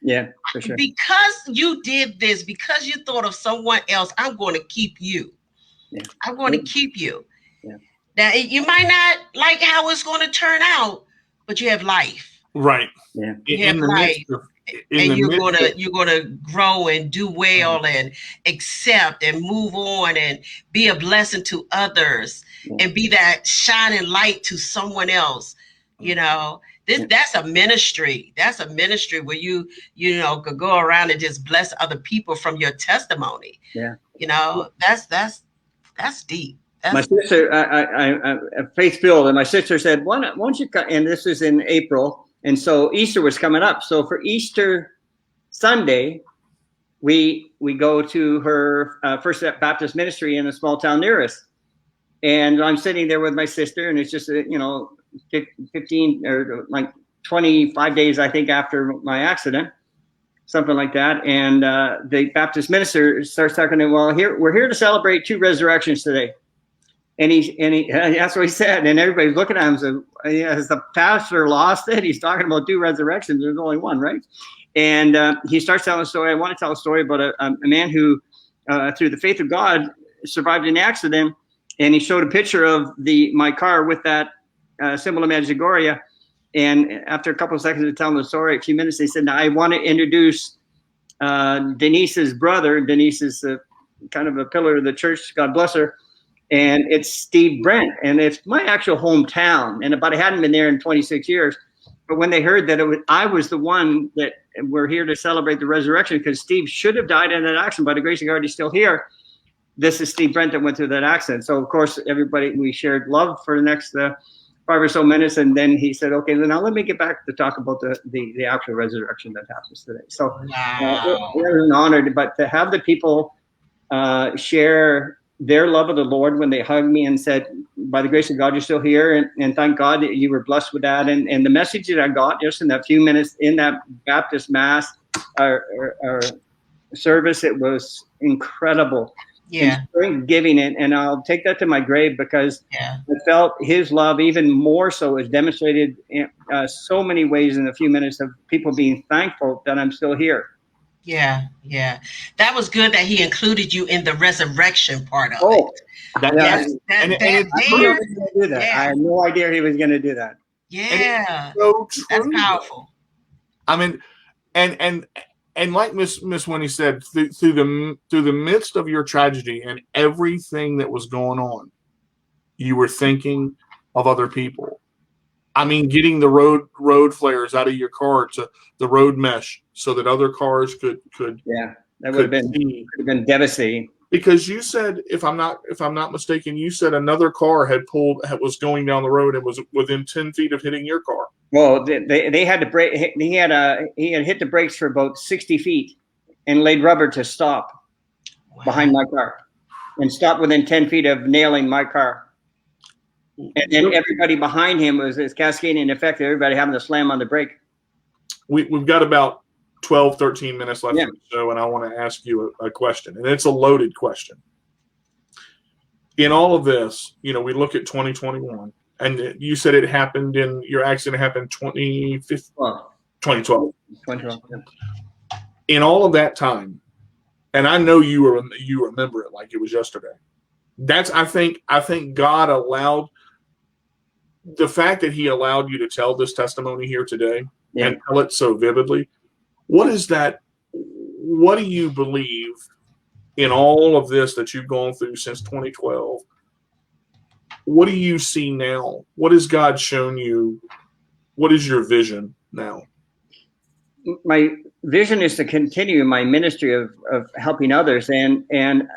Yeah, for sure. Because you did this, because you thought of someone else, I'm going to keep you. Yeah. I'm going to keep you. Yeah. Now, you might not like how it's going to turn out, but you have life. Right. Yeah. You have life. And you're gonna grow and do well and accept and move on and be a blessing to others and be that shining light to someone else. You know, that's a ministry. That's a ministry where you could go around and just bless other people from your testimony. Yeah. You know, that's deep. My sister, I faith-filled, and my sister said, why don't you come? And this is in April. And so Easter was coming up. So for Easter Sunday, we go to her First Baptist ministry in a small town near us. And I'm sitting there with my sister, and it's just, 15 or like 25 days, I think, after my accident, something like that. And the Baptist minister starts talking to him, well, we're here to celebrate 2 resurrections today. And that's what he said. And everybody's looking at him and said, has the pastor lost it? He's talking about 2 resurrections. There's only one, right? And he starts telling a story. I want to tell a story about a man who, through the faith of God, survived an accident. And he showed a picture of my car with that symbol of Medjugorje. And after a couple of seconds of telling the story, a few minutes, they said, now I want to introduce Denise's brother. Denise is kind of a pillar of the church. God bless her. And it's Steve Brent. And it's my actual hometown. But I hadn't been there in 26 years. But when they heard that I was the one that we're here to celebrate the resurrection, because Steve should have died in that accident, by the grace of God, he's still here. This is Steve Brent that went through that accident. So, of course, we shared love for the next 5 or so minutes. And then he said, okay, now let me get back to talk about the actual resurrection that happens today. So it was an honor, but to have the people share their love of the Lord when they hugged me and said, by the grace of God, you're still here. And thank God that you were blessed with that. And the message that I got just in that few minutes in that Baptist mass or service, it was incredible. Yeah. Giving it. And I'll take that to my grave, because I felt his love even more so is demonstrated in so many ways in a few minutes of people being thankful that I'm still here. Yeah, yeah. That was good that he included you in the resurrection part of it. I had no idea he was going to do that. Yeah, so true. That's powerful. I mean, and like Miss Winnie said, through the midst of your tragedy and everything that was going on, you were thinking of other people. I mean, getting the road flares out of your car to the road mesh so that other cars could that would have been devastating. Because you said, if I'm not mistaken, you said another car was going down the road and was within 10 feet of hitting your car. Well, they had to brake. He had hit the brakes for about 60 feet and laid rubber to stop behind my car and stop within 10 feet of nailing my car. And then everybody behind him was cascading effect. Everybody having to slam on the brake. We've got about 12, 13 minutes left of the show, and I want to ask you a question, and it's a loaded question. In all of this, we look at 2021, and you said your accident happened 2012. 2012. Yeah. In all of that time, and I know you remember it like it was yesterday. I think God allowed the fact that he allowed you to tell this testimony here today and tell it so vividly. What is that? What do you believe in all of this that you've gone through since 2012? What do you see now? What has God shown you? What is your vision now? My vision is to continue my ministry of helping others. And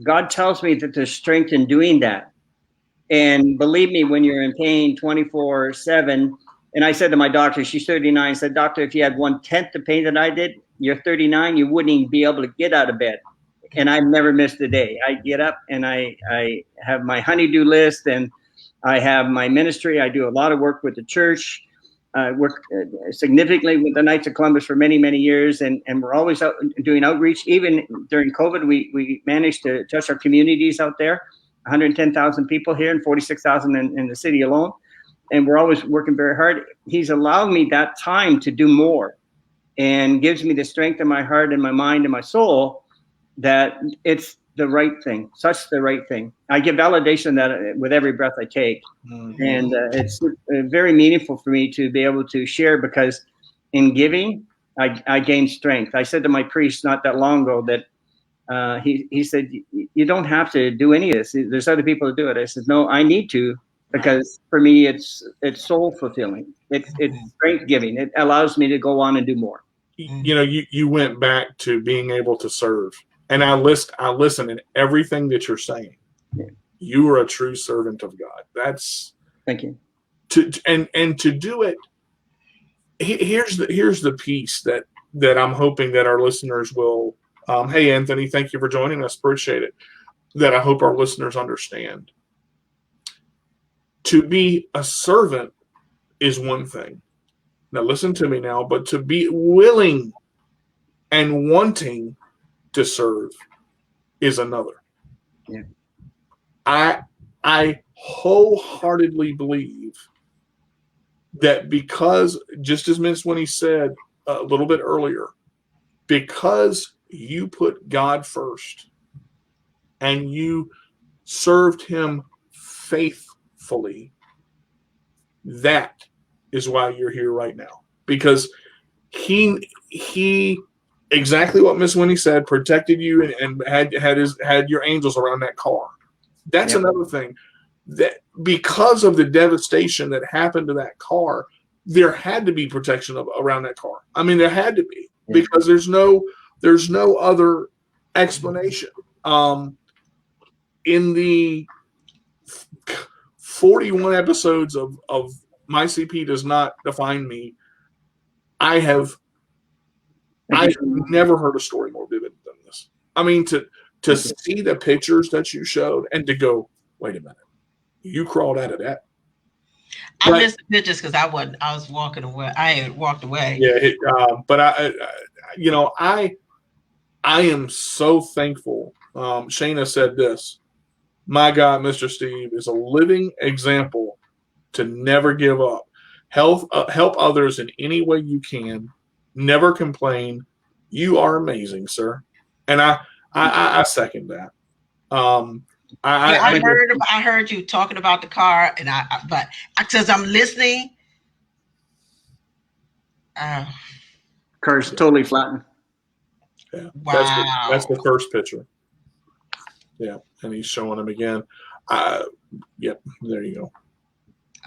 God tells me that there's strength in doing that. And believe me, when you're in pain 24/7, and I said to my doctor, she's 39, I said, doctor, if you had 1/10 the pain that I did, you're 39, you wouldn't even be able to get out of bed. And I've never missed a day. I get up and I have my honey-do list, and I have my ministry. I do a lot of work with the church. I work significantly with the Knights of Columbus for many, many years. And we're always out doing outreach. Even during COVID, we managed to touch our communities out there. 110,000 people here and 46,000 in the city alone. And we're always working very hard. He's allowed me that time to do more and gives me the strength in my heart and my mind and my soul that it's the right thing, such the right thing. I give validation that with every breath I take. Mm-hmm. And it's very meaningful for me to be able to share, because in giving, I gain strength. I said to my priest not that long ago that he said, you don't have to do any of this. There's other people who do it. I said, no, I need to, because for me, it's soul fulfilling. It's strength giving. It allows me to go on and do more. You went back to being able to serve. And I listen in everything that you're saying. Yeah. You are a true servant of God. Thank you. And to do it, here's the piece that I'm hoping that our listeners will. Hey, Anthony, thank you for joining us. Appreciate it. That I hope our listeners understand. To be a servant is one thing. Now listen to me now, but to be willing and wanting to serve is another. Yeah. I wholeheartedly believe that because, just as Miss Winnie said a little bit earlier, because you put God first and you served him faithfully, that is why you're here right now. Because he exactly what Miss Winnie said, protected you and had your angels around that car. That's another thing. That because of the devastation that happened to that car, there had to be protection around that car. I mean, there had to be, because there's no other explanation. In the 41 episodes of My CP Does Not Define Me, I've never heard a story more vivid than this. I mean, to see the pictures that you showed and to go, wait a minute, you crawled out of that. I missed the pictures because I was walking away. I had walked away. Yeah, but I am so thankful. Shayna said this. My God, Mr. Steve is a living example to never give up. Help others in any way you can. Never complain. You are amazing, sir. And I second that. I heard you talking about the car, and but because I'm listening. Car's totally flattened. Yeah, wow. That's the first picture. Yeah, and he's showing him again. Yep, there you go.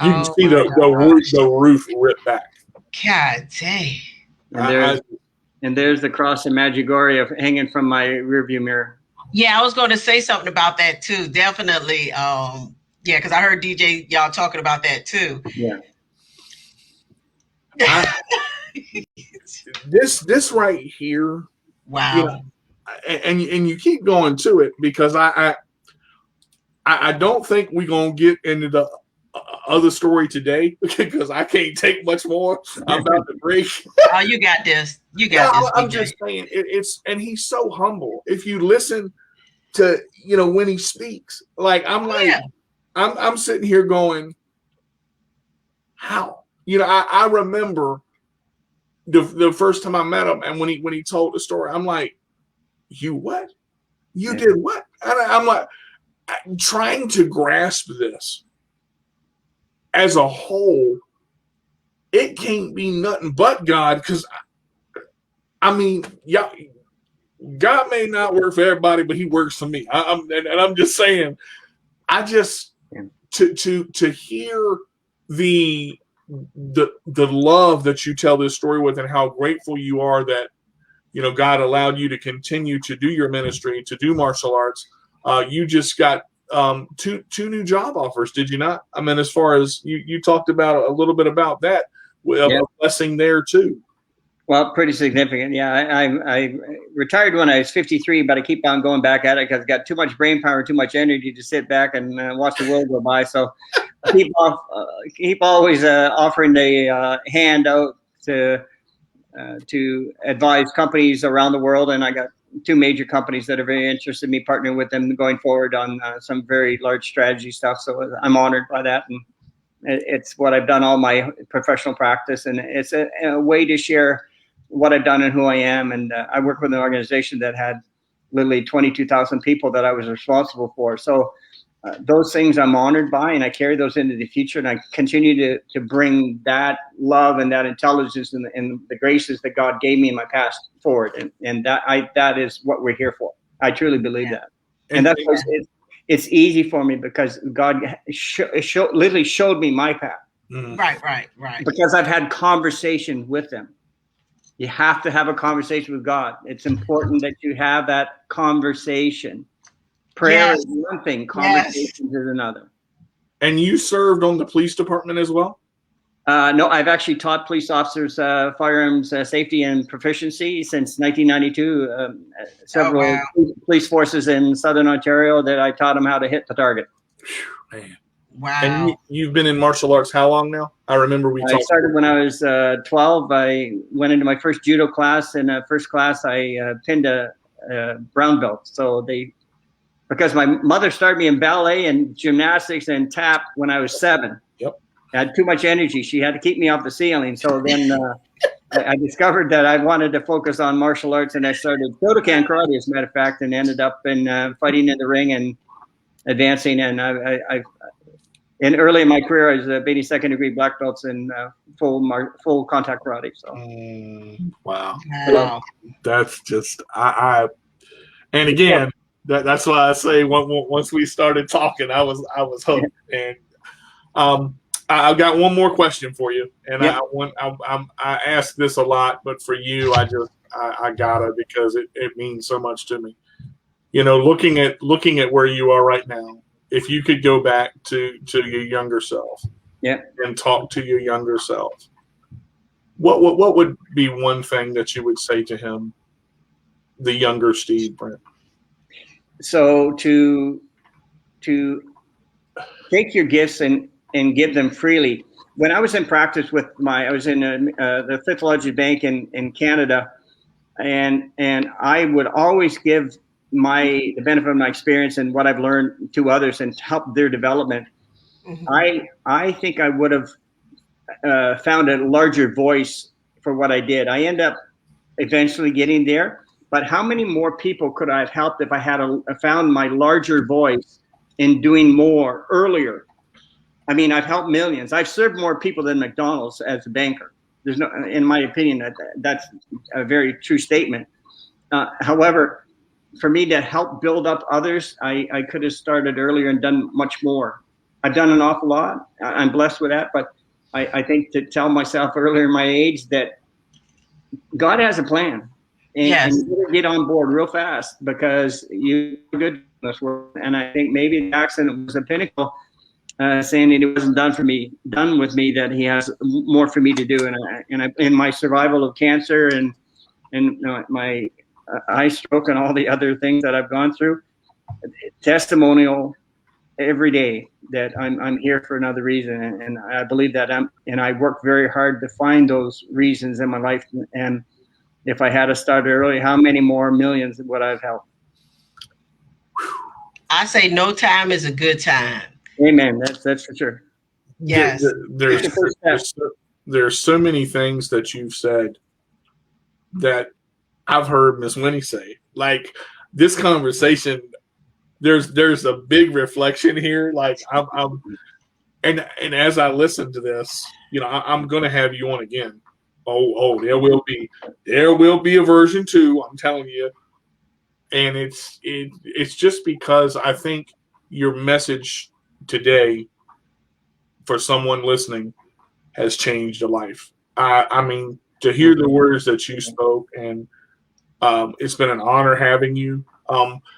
You can see the roof ripped back. God dang. And there's the cross in Medjugorje hanging from my rearview mirror. Yeah, I was going to say something about that too. Definitely. Because I heard DJ y'all talking about that too. Yeah. This right here. Wow. You know, and you keep going to it, because I don't think we're gonna get into the other story today, because I can't take much more. I'm about to break. Oh, you got this. You got this. I'm just saying and he's so humble. If you listen to when he speaks, like I'm sitting here going, how? I remember the first time I met him, and when he told the story, I'm like, you what? You did what? And I'm like, trying to grasp this as a whole. It can't be nothing but God, because I mean, yeah, God may not work for everybody, but he works for me. I'm just saying, to hear the love that you tell this story with, and how grateful you are that God allowed you to continue to do your ministry, to do martial arts. You just got two new job offers, did you not? I mean, as far as you talked about a little bit about that, a blessing there too. Well, pretty significant. Yeah, I retired when I was 53, but I keep on going back at it because I've got too much brain power, too much energy to sit back and watch the world go by. So I keep always offering the hand out to advise companies around the world. And I got two major companies that are very interested in me partnering with them going forward on some very large strategy stuff. So I'm honored by that. And it's what I've done all my professional practice. And it's a way to share what I've done and who I am. And I work with an organization that had literally 22,000 people that I was responsible for. So those things I'm honored by, and I carry those into the future. And I continue to bring that love and that intelligence and the graces that God gave me in my past forward. And that is what we're here for. I truly believe that. And that's why it's easy for me, because God literally showed me my path. Mm-hmm. Right. Because I've had conversation with them. You have to have a conversation with God. It's important that you have that conversation. Prayer is one thing, conversation is another. And you served on the police department as well? No, I've actually taught police officers firearms safety and proficiency since 1992. Several police forces in Southern Ontario that I taught them how to hit the target. Man. Wow. And you've been in martial arts how long now? I remember we I talked. started when I was 12. I went into my first judo class. In first class, I pinned a brown belt. So because my mother started me in ballet and gymnastics and tap when I was 7. Yep. I had too much energy. She had to keep me off the ceiling. So then I discovered that I wanted to focus on martial arts, and I started Shotokan karate, as a matter of fact, and ended up in fighting in the ring and advancing. And and early in my career, I was beating second-degree black belts in full contact karate. So, Wow. Wow. That's just and again, that's why I say once we started talking, I was hooked. And I've got one more question for you, and Yep. I ask this a lot, but for you, I gotta, because it means so much to me. You know, looking at where you are right now, if you could go back to your younger self, and talk to your younger self, what would be one thing that you would say to him, the younger Steve Brent? So to take your gifts and give them freely. When I was in practice I was in the fifth largest bank in Canada, and I would always give the benefit of my experience and what I've learned to others and help their development. Mm-hmm. I think I would have found a larger voice for what I did. I end up eventually getting there, but how many more people could I have helped if I had found my larger voice in doing more earlier? I mean, I've helped millions. I've served more people than McDonald's as a banker. There's no, in my opinion, that's a very true statement. However, for me to help build up others, I could have started earlier and done much more. I've done an awful lot. I'm blessed with that, but I think to tell myself earlier in my age that God has a plan, and you better get on board real fast, because you're good in this world. And I think maybe the accident was a pinnacle, saying that it wasn't done with me, that He has more for me to do. And in my survival of cancer and my eye stroke and all the other things that I've gone through, testimonial every day that I'm here for another reason, and I believe that I work very hard to find those reasons in my life. And if I had started early, how many more millions would I have helped? I say no time is a good time. Amen. That's for sure. Yes. There's so many things that you've said that I've heard Miss Winnie say. Like, this conversation, there's a big reflection here. Like, and as I listen to this, you know, I'm gonna have you on again. Oh, there will be a version 2. I'm telling you. And it's just because I think your message today for someone listening has changed a life. I mean, to hear the words that you spoke, and it's been an honor having you.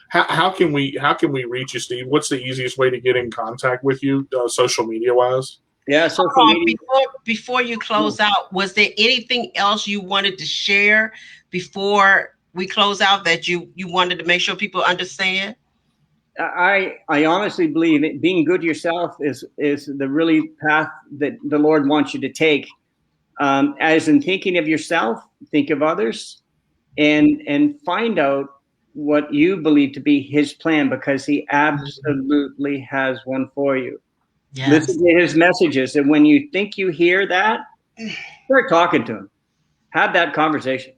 How can we reach you, Steve? What's the easiest way to get in contact with you, social media wise? Yeah, social media. Before you close out, was there anything else you wanted to share before we close out that you wanted to make sure people understand? I honestly believe being good to yourself is the really path that the Lord wants you to take. As in thinking of yourself, think of others, and find out what you believe to be His plan, because He absolutely has one for you. Yes. Listen to His messages, and when you think you hear that, start talking to Him. Have that conversation.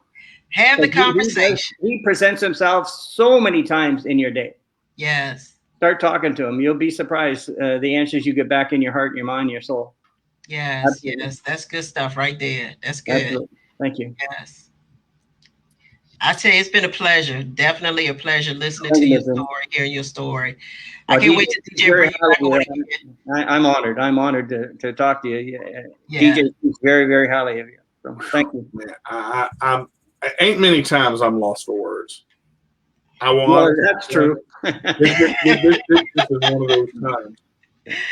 Have the conversation. He presents Himself so many times in your day. Yes. Start talking to Him. You'll be surprised the answers you get back in your heart, your mind, your soul. Yes. Absolutely. Yes. That's good stuff right there. That's good. Absolutely. Thank you. Yes. I tell you, it's been a pleasure. Definitely a pleasure listening to your story, hearing your story. I can't wait to DJ bring you back on again. I'm honored. I'm honored to talk to you. DJ speaks very, very highly of you. So thank you. Yeah, I ain't many times I'm lost for words. That's true. This is one of those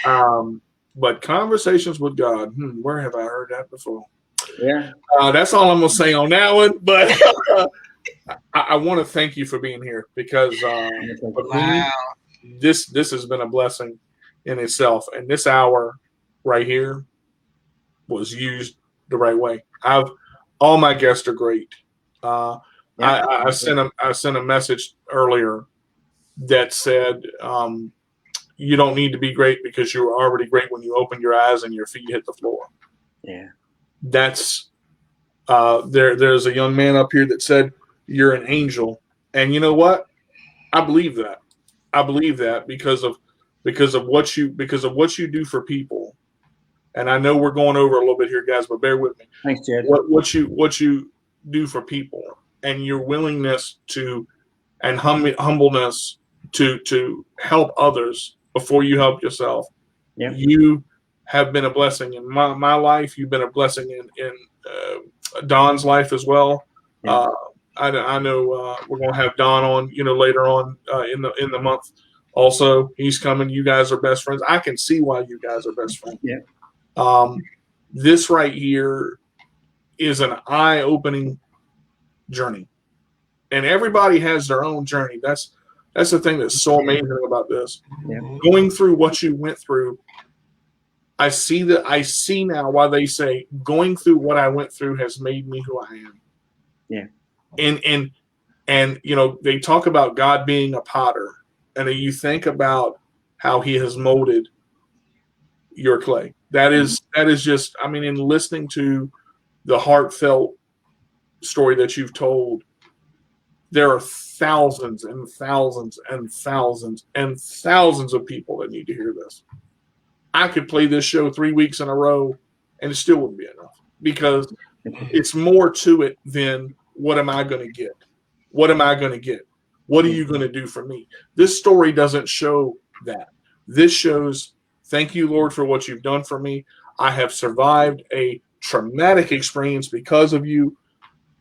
times. But conversations with God, where have I heard that before? Yeah. That's all I'm gonna say on that one. But I want to thank you for being here, because for me, this has been a blessing. in itself. And this hour right here was used the right way. All my guests are great. I sent a message earlier that said, you don't need to be great because you were already great when you opened your eyes and your feet hit the floor. Yeah. That's there's a young man up here that said you're an angel. And you know what? I believe that. I believe that because of what you do for people. And I know we're going over a little bit here, guys, but bear with me. Thanks, Jed. What you do for people and your willingness to and humbleness to help others before you help yourself. Yeah. You have been a blessing in my life. You've been a blessing in Don's life as well. Yeah. I know we're gonna have Don on, later on in the month. Also, he's coming. You guys are best friends. I can see why you guys are best friends. Yeah. This right here is an eye-opening journey, and everybody has their own journey. That's the thing that's so amazing about this. Yeah. Going through what you went through, I see now why they say going through what I went through has made me who I am. Yeah. And they talk about God being a potter, and you think about how he has molded your clay. That is just, in listening to the heartfelt story that you've told, there are thousands and thousands and thousands and thousands of people that need to hear this. I could play this show 3 weeks in a row and it still wouldn't be enough, because it's more to it than what am I going to get? What am I going to get? What are you going to do for me? This story doesn't show that. This shows, thank you, Lord, for what you've done for me. I have survived a traumatic experience because of you.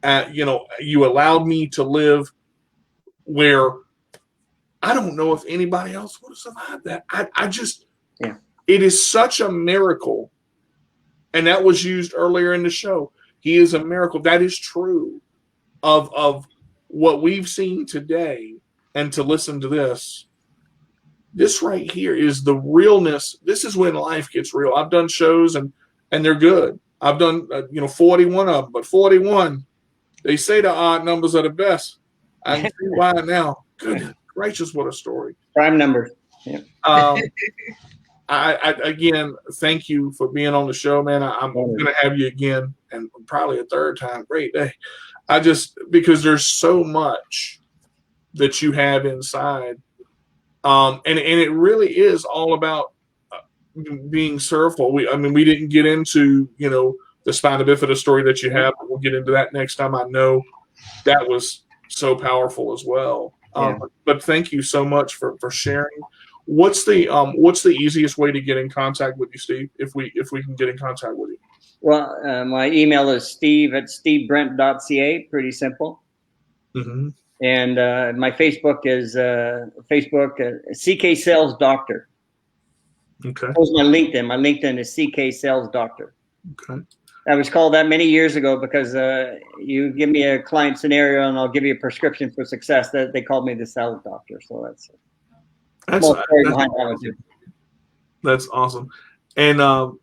You allowed me to live where I don't know if anybody else would have survived that. It is such a miracle. And that was used earlier in the show. He is a miracle. That is true of what we've seen today. And to listen to this right here is the realness. This is when life gets real. I've done shows and they're good. I've done 41 of them, but 41, they say the odd numbers are the best. I can see why now. Goodness gracious, what a story. Prime numbers. Yeah. I again, thank you for being on the show, man. I'm going to have you again, and probably a third time. Great day. Because there's so much that you have inside. And it really is all about being cerebral. We didn't get into, the spina bifida story that you have. We'll get into that next time. I know that was so powerful as well. Yeah. But thank you so much for sharing. What's the easiest way to get in contact with you, Steve? If we can get in contact with you. Well, my email is steve@stevebrent.ca. Pretty simple. Mm-hmm. And my Facebook is CK Sales Doctor. Okay. That was my LinkedIn. My LinkedIn is CK Sales Doctor. Okay. I was called that many years ago because you give me a client scenario and I'll give you a prescription for success. That they called me the sales doctor. So that's awesome. And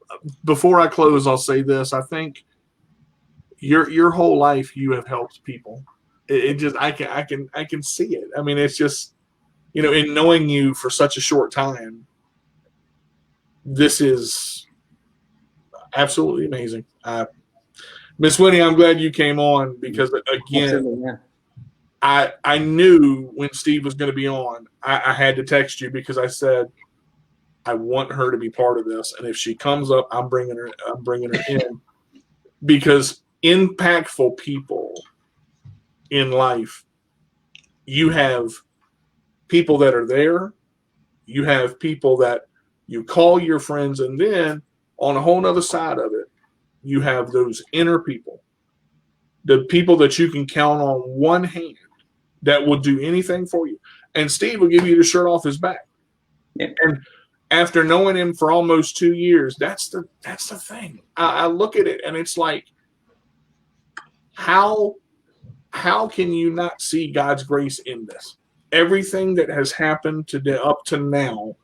before I close, I'll say this. I think your whole life you have helped people. It just I can see it. It's just in knowing you for such a short time, this is absolutely amazing. Miss Winnie, I'm glad you came on because again, yeah. I knew when Steve was going to be on, I had to text you because I said I want her to be part of this, and if she comes up, I'm bringing her in because impactful people in life, you have people that are there, you have people that you call your friends, and then on a whole nother side of it, you have those inner people, the people that you can count on one hand that will do anything for you. And Steve will give you the shirt off his back. Yeah. And after knowing him for almost 2 years, that's the thing. I look at it and it's like, how can you not see God's grace in this? Everything that has happened today up to now,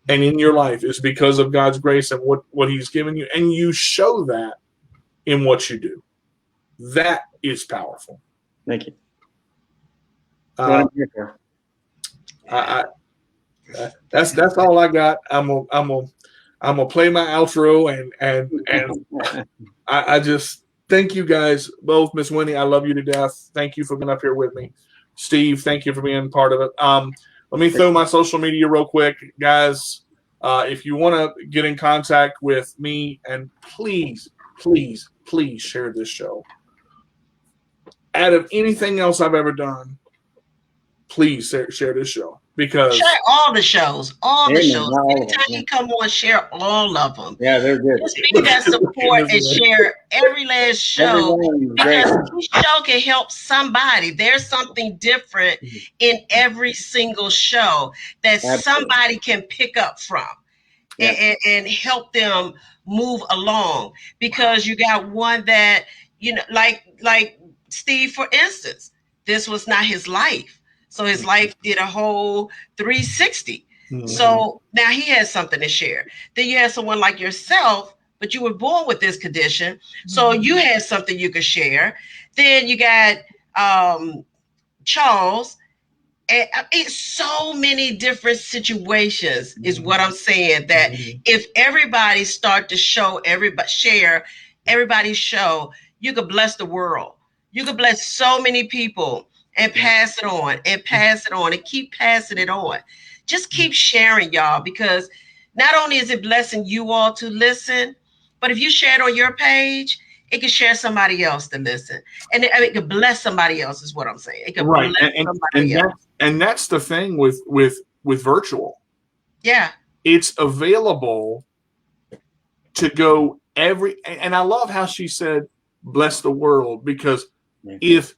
and in your life is because of God's grace and what He's given you, and you show that in what you do. That is powerful. Thank you. That's all I got. I'm gonna play my outro, and I just thank you guys both. Miss Winnie, I love you to death. Thank you for being up here with me. Steve, thank you for being part of it. Let me throw my social media real quick, guys. If you want to get in contact with me, and please share this show. Out of anything else I've ever done, please share this show, because share all the shows, Amen. Anytime you come on, share all of them. Yeah, they're good. Just be that support and share every last show, because each show can help somebody. There's something different in every single show that somebody can pick up from and help them move along. Because you got one that, like Steve, for instance, this was not his life. So his life did a whole 360. Mm-hmm. So now he has something to share. Then you have someone like yourself, but you were born with this condition. So you had something you could share. Then you got Charles. And it's so many different situations is what I'm saying, that if everybody start to share everybody's show, you could bless the world. You could bless so many people and pass it on and pass it on and keep passing it on. Just keep sharing, y'all, because not only is it blessing you all to listen, but if you share it on your page, it can share somebody else to listen. And it could bless somebody else is what I'm saying. It could bless somebody else. And that's the thing with virtual. Yeah. It's available to go and I love how she said, bless the world, because if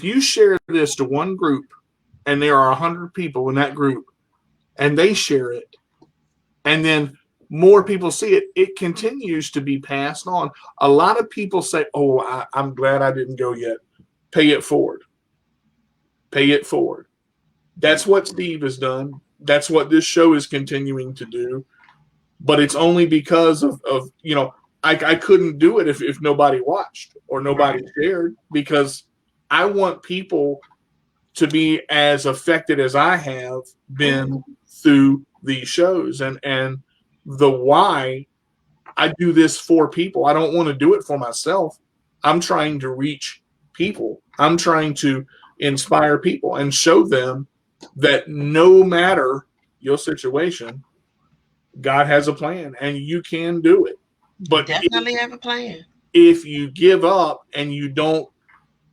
you share this to one group and there are 100 people in that group and they share it, and then more people see it, it continues to be passed on. A lot of people say, oh, I'm glad I didn't go yet. Pay it forward. Pay it forward. That's what Steve has done. That's what this show is continuing to do. But it's only because of I couldn't do it if nobody watched or nobody shared, because I want people to be as affected as I have been through these shows. And the why I do this for people. I don't want to do it for myself. I'm trying to reach people. I'm trying to inspire people and show them that no matter your situation, God has a plan and you can do it. But definitely have a plan. If you give up and you don't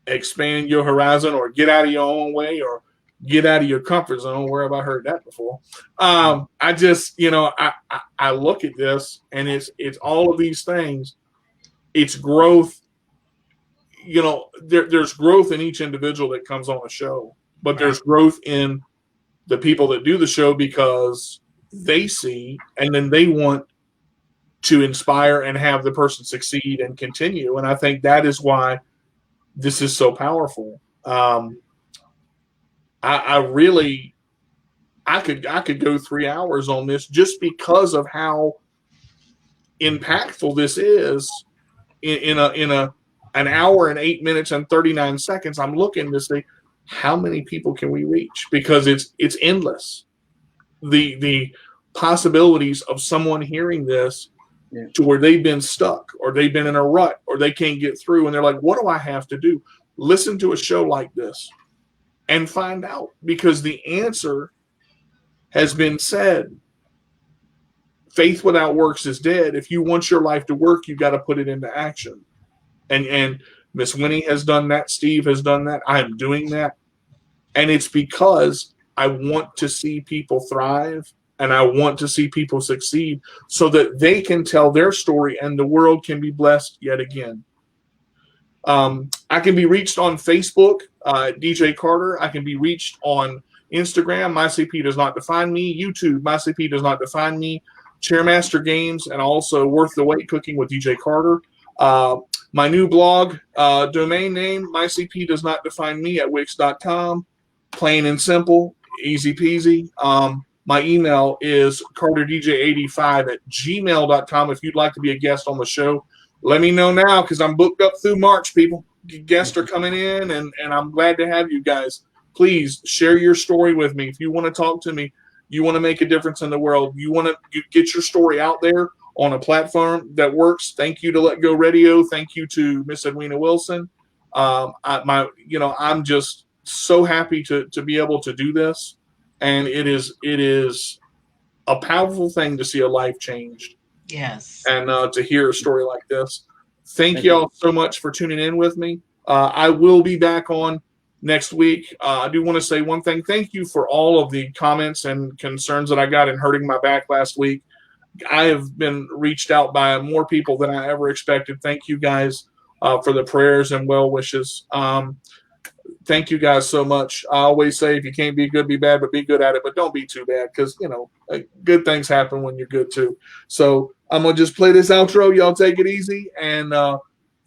expand your horizon or get out of your own way or get out of your comfort zone, where have I heard that before? I just, I look at this and it's all of these things. It's growth. There's growth in each individual that comes on a show, but there's growth in the people that do the show because they see and then they want to inspire and have the person succeed and continue. And I think that is why this is so powerful. I could go 3 hours on this just because of how impactful this is in an hour and 8 minutes and 39 seconds. I'm looking to see how many people can we reach, because it's endless. The possibilities of someone hearing this to where they've been stuck or they've been in a rut or they can't get through and they're like, what do I have to do? Listen to a show like this and find out, because the answer has been said. Faith without works is dead. If you want your life to work, you got to put it into action. And Miss Winnie has done that. Steve has done that. I'm doing that. And it's because I want to see people thrive and I want to see people succeed so that they can tell their story and the world can be blessed yet again. I can be reached on Facebook, DJ Carter. I can be reached on Instagram. My CP does not define me. YouTube, My CP does not define me. Chairmaster Games, and also Worth the Wait Cooking with DJ Carter. My new blog, domain name, MyCP does not define me at Wix.com. Plain and simple, easy peasy. My email is carterdj85@gmail.com. If you'd like to be a guest on the show, let me know now because I'm booked up through March, people. Guests are coming in, and I'm glad to have you guys. Please share your story with me. If you want to talk to me, you want to make a difference in the world, you want to get your story out there on a platform that works. Thank you to Let Go Radio. Thank you to Miss Edwina Wilson. I'm just so happy to be able to do this. And it is a powerful thing to see a life changed. Yes. And to hear a story like this. Thank y'all so much for tuning in with me. I will be back on next week. I do want to say one thing. Thank you for all of the comments and concerns that I got in hurting my back last week. I have been reached out by more people than I ever expected. Thank you guys for the prayers and well wishes. Thank you guys so much. I always say if you can't be good, be bad, but be good at it. But don't be too bad because, good things happen when you're good too. So I'm going to just play this outro. Y'all take it easy. And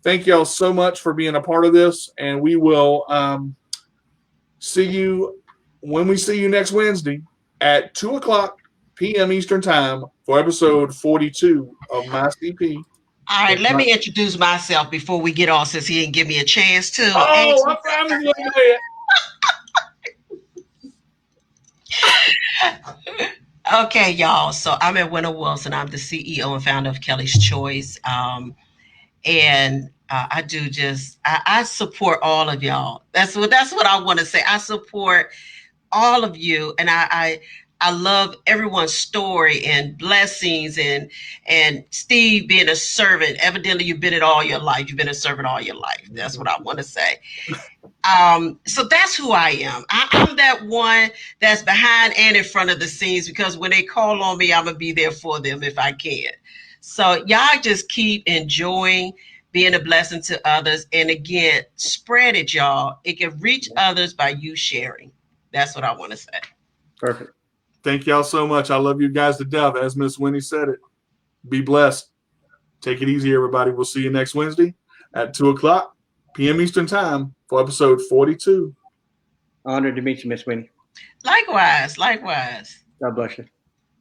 thank y'all so much for being a part of this. And we will see you when we see you next Wednesday at 2:00 p.m. Eastern Time for episode 42 of My CP. All right, let me introduce myself before we get on, since he didn't give me a chance to. Oh, I'm just looking at it. Okay, y'all. So I'm Edwina Wilson. I'm the CEO and founder of Kelly's Choice. And I support all of y'all. That's what I want to say. I support all of you, and I love everyone's story and blessings, and Steve being a servant. Evidently, you've been it all your life. You've been a servant all your life. That's what I want to say. So that's who I am. I'm that one that's behind and in front of the scenes, because when they call on me, I'm gonna be there for them if I can. So y'all just keep enjoying being a blessing to others, and again, spread it, y'all. It can reach others by you sharing. That's what I want to say. Perfect. Thank y'all so much. I love you guys to death. As Miss Winnie said it, be blessed. Take it easy, everybody. We'll see you next Wednesday at 2:00 p.m. Eastern Time for episode 42. Honored to meet you, Miss Winnie. Likewise. God bless you.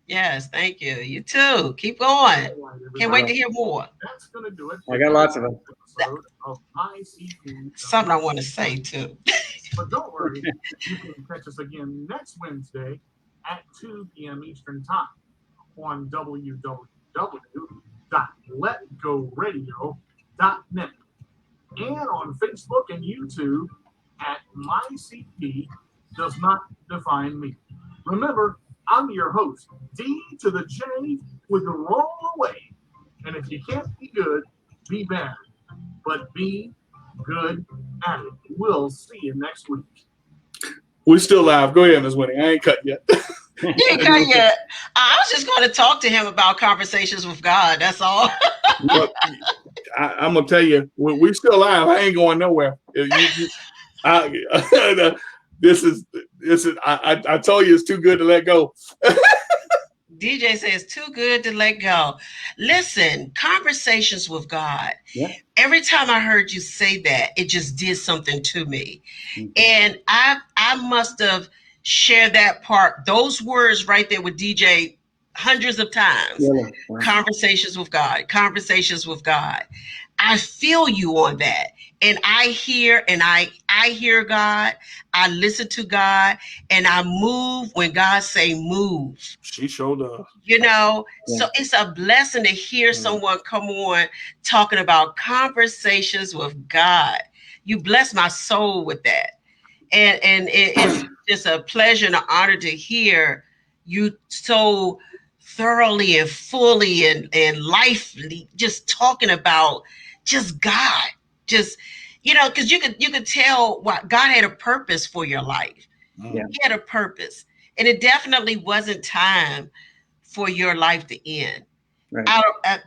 Yes, thank you. You too. Keep going. Can't wait to hear more. That's going to do it. I got lots of them. Something I want to say too. But don't worry, you can catch us again next Wednesday at 2 p.m. Eastern Time on www.letgoradio.net and on Facebook and YouTube at My CP Does Not Define Me. Remember, I'm your host, D to the J with the roll away. And if you can't be good, be bad. But be good at it. We'll see you next week. We still live. Go ahead, Ms. Winnie. I ain't cut yet. You ain't cut yet. I was just going to talk to him about conversations with God. That's all. But I'm gonna tell you, we still live. I ain't going nowhere. This is. I told you it's too good to let go. DJ says too good to let go. Listen, conversations with God. Yeah. Every time I heard you say that, it just did something to me. Mm-hmm. And I must have shared that part, those words right there with DJ hundreds of times. Yeah. Conversations with God. I feel you on that. And I hear God. I listen to God, and I move when God say move. She showed up. Yeah. So it's a blessing to hear someone come on talking about conversations with God. You bless my soul with that. And it's just a pleasure and an honor to hear you so thoroughly and fully and lively just talking about just God. Just, because you could tell what God had a purpose for your life. Yeah. He had a purpose. And it definitely wasn't time for your life to end. Right.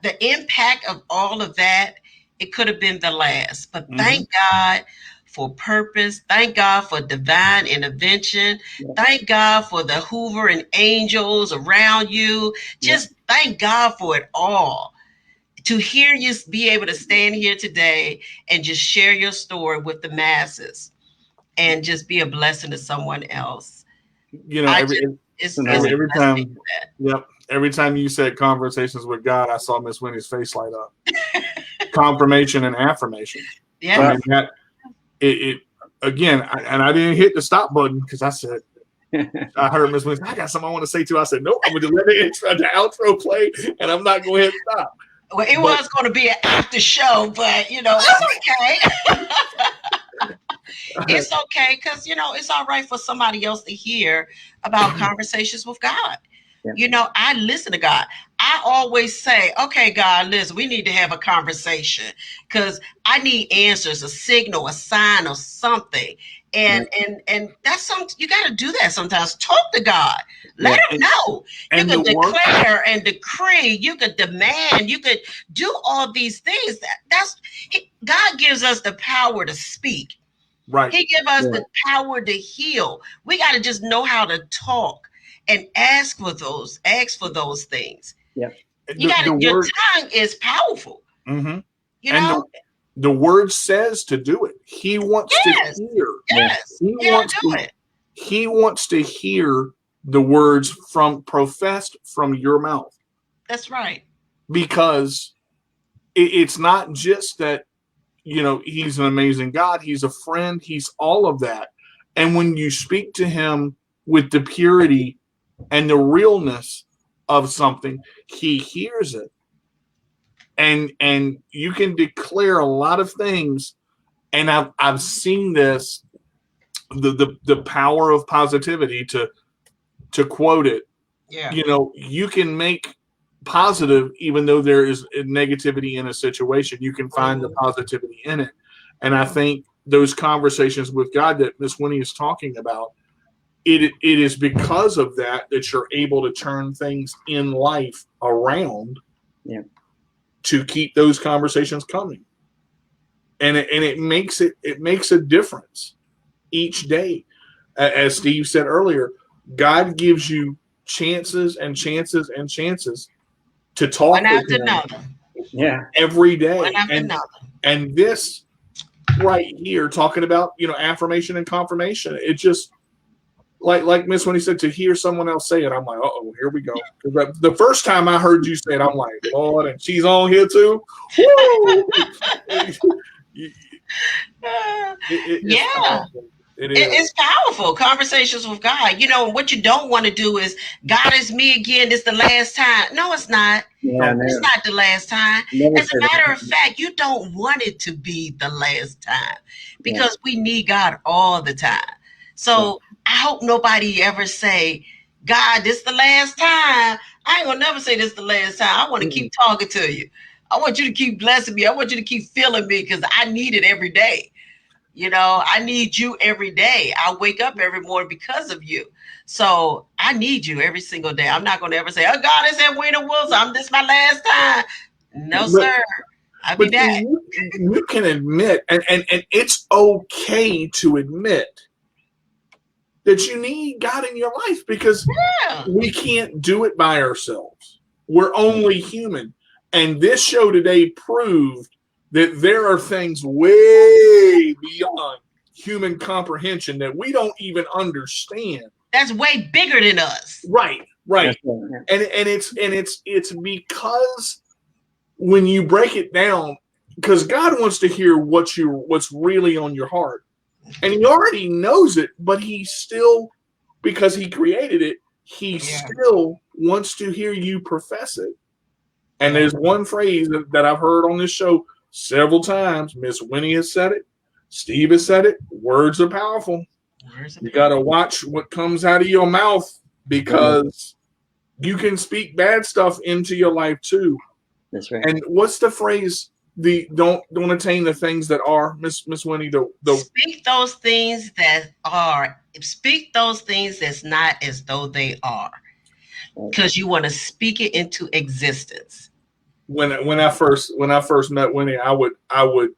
The impact of all of that, it could have been the last. But thank God for purpose. Thank God for divine intervention. Yeah. Thank God for the Hoover and angels around you. Just thank God for it all. To hear you be able to stand here today and just share your story with the masses and just be a blessing to someone else. It's every blessed time. to do that. Yep. Every time you said conversations with God, I saw Miss Winnie's face light up. Confirmation and affirmation. Yeah. I mean, that it again, and I didn't hit the stop button because I said, I heard Miss Winnie, I got something I want to say to. I said, nope, I'm going to let the outro play, and I'm not going to hit stop. Well, it was going to be an after show, but it's okay. It's okay because it's all right for somebody else to hear about conversations with God. Yeah. I listen to God. I always say, okay, God, listen, we need to have a conversation because I need answers, a signal, a sign, or something. And that's something you got to do that sometimes. Talk to God. Let him know. You can declare and decree. You could demand. You could do all these things. God gives us the power to speak. Right. He gives us the power to heal. We got to just know how to talk and ask for those things. Yeah. Your tongue is powerful. Mm-hmm. You know? The word says to do it. He wants to hear. Yes. He wants to hear the words professed from your mouth. That's right. Because it's not just that, he's an amazing God. He's a friend. He's all of that. And when you speak to him with the purity and the realness of something, he hears it. And you can declare a lot of things. And I've seen this, the power of positivity, to quote it. Yeah. You can make positive even though there is negativity in a situation. You can find the positivity in it. And I think those conversations with God that Miss Winnie is talking about, it is because of that you're able to turn things in life around to keep those conversations coming. And it makes a difference each day. As Steve said earlier, God gives you chances and chances and chances to talk with him every day. And this right here, talking about affirmation and confirmation, it just like Miss Winnie said, to hear someone else say it, I'm like, uh-oh, here we go. The first time I heard you say it, I'm like, Lord, and she's on here too. Woo! It's powerful. Conversations with God. What you don't want to do is, God, is me again. This is the last time. No, it's not. It's not the last time. As a matter of fact, you don't want it to be the last time because we need God all the time. So I hope nobody ever say, God, this is the last time. I ain't gonna never say this is the last time. I want to keep talking to you. I want you to keep blessing me. I want you to keep feeling me because I need it every day. I need you every day. I wake up every morning because of you. So I need you every single day. I'm not going to ever say, oh, God, it's Edwina Wilson. This is my last time. No, sir. I'll be back. You can admit, and it's okay to admit that you need God in your life because we can't do it by ourselves. We're only human. And this show today proved that there are things way beyond human comprehension that we don't even understand. That's way bigger than us. Right. And it's because when you break it down, because God wants to hear what's really on your heart. And he already knows it, but he still, because he created it, he still wants to hear you profess it. And there's one phrase that I've heard on this show several times. Miss Winnie has said it. Steve has said it. Words are powerful. You got to watch what comes out of your mouth because you can speak bad stuff into your life too. That's right. And what's the phrase? Don't attain the things that are, Miss Winnie. Speak those things that are. Speak those things that's not as though they are, because you want to speak it into existence. When I first met Winnie, I would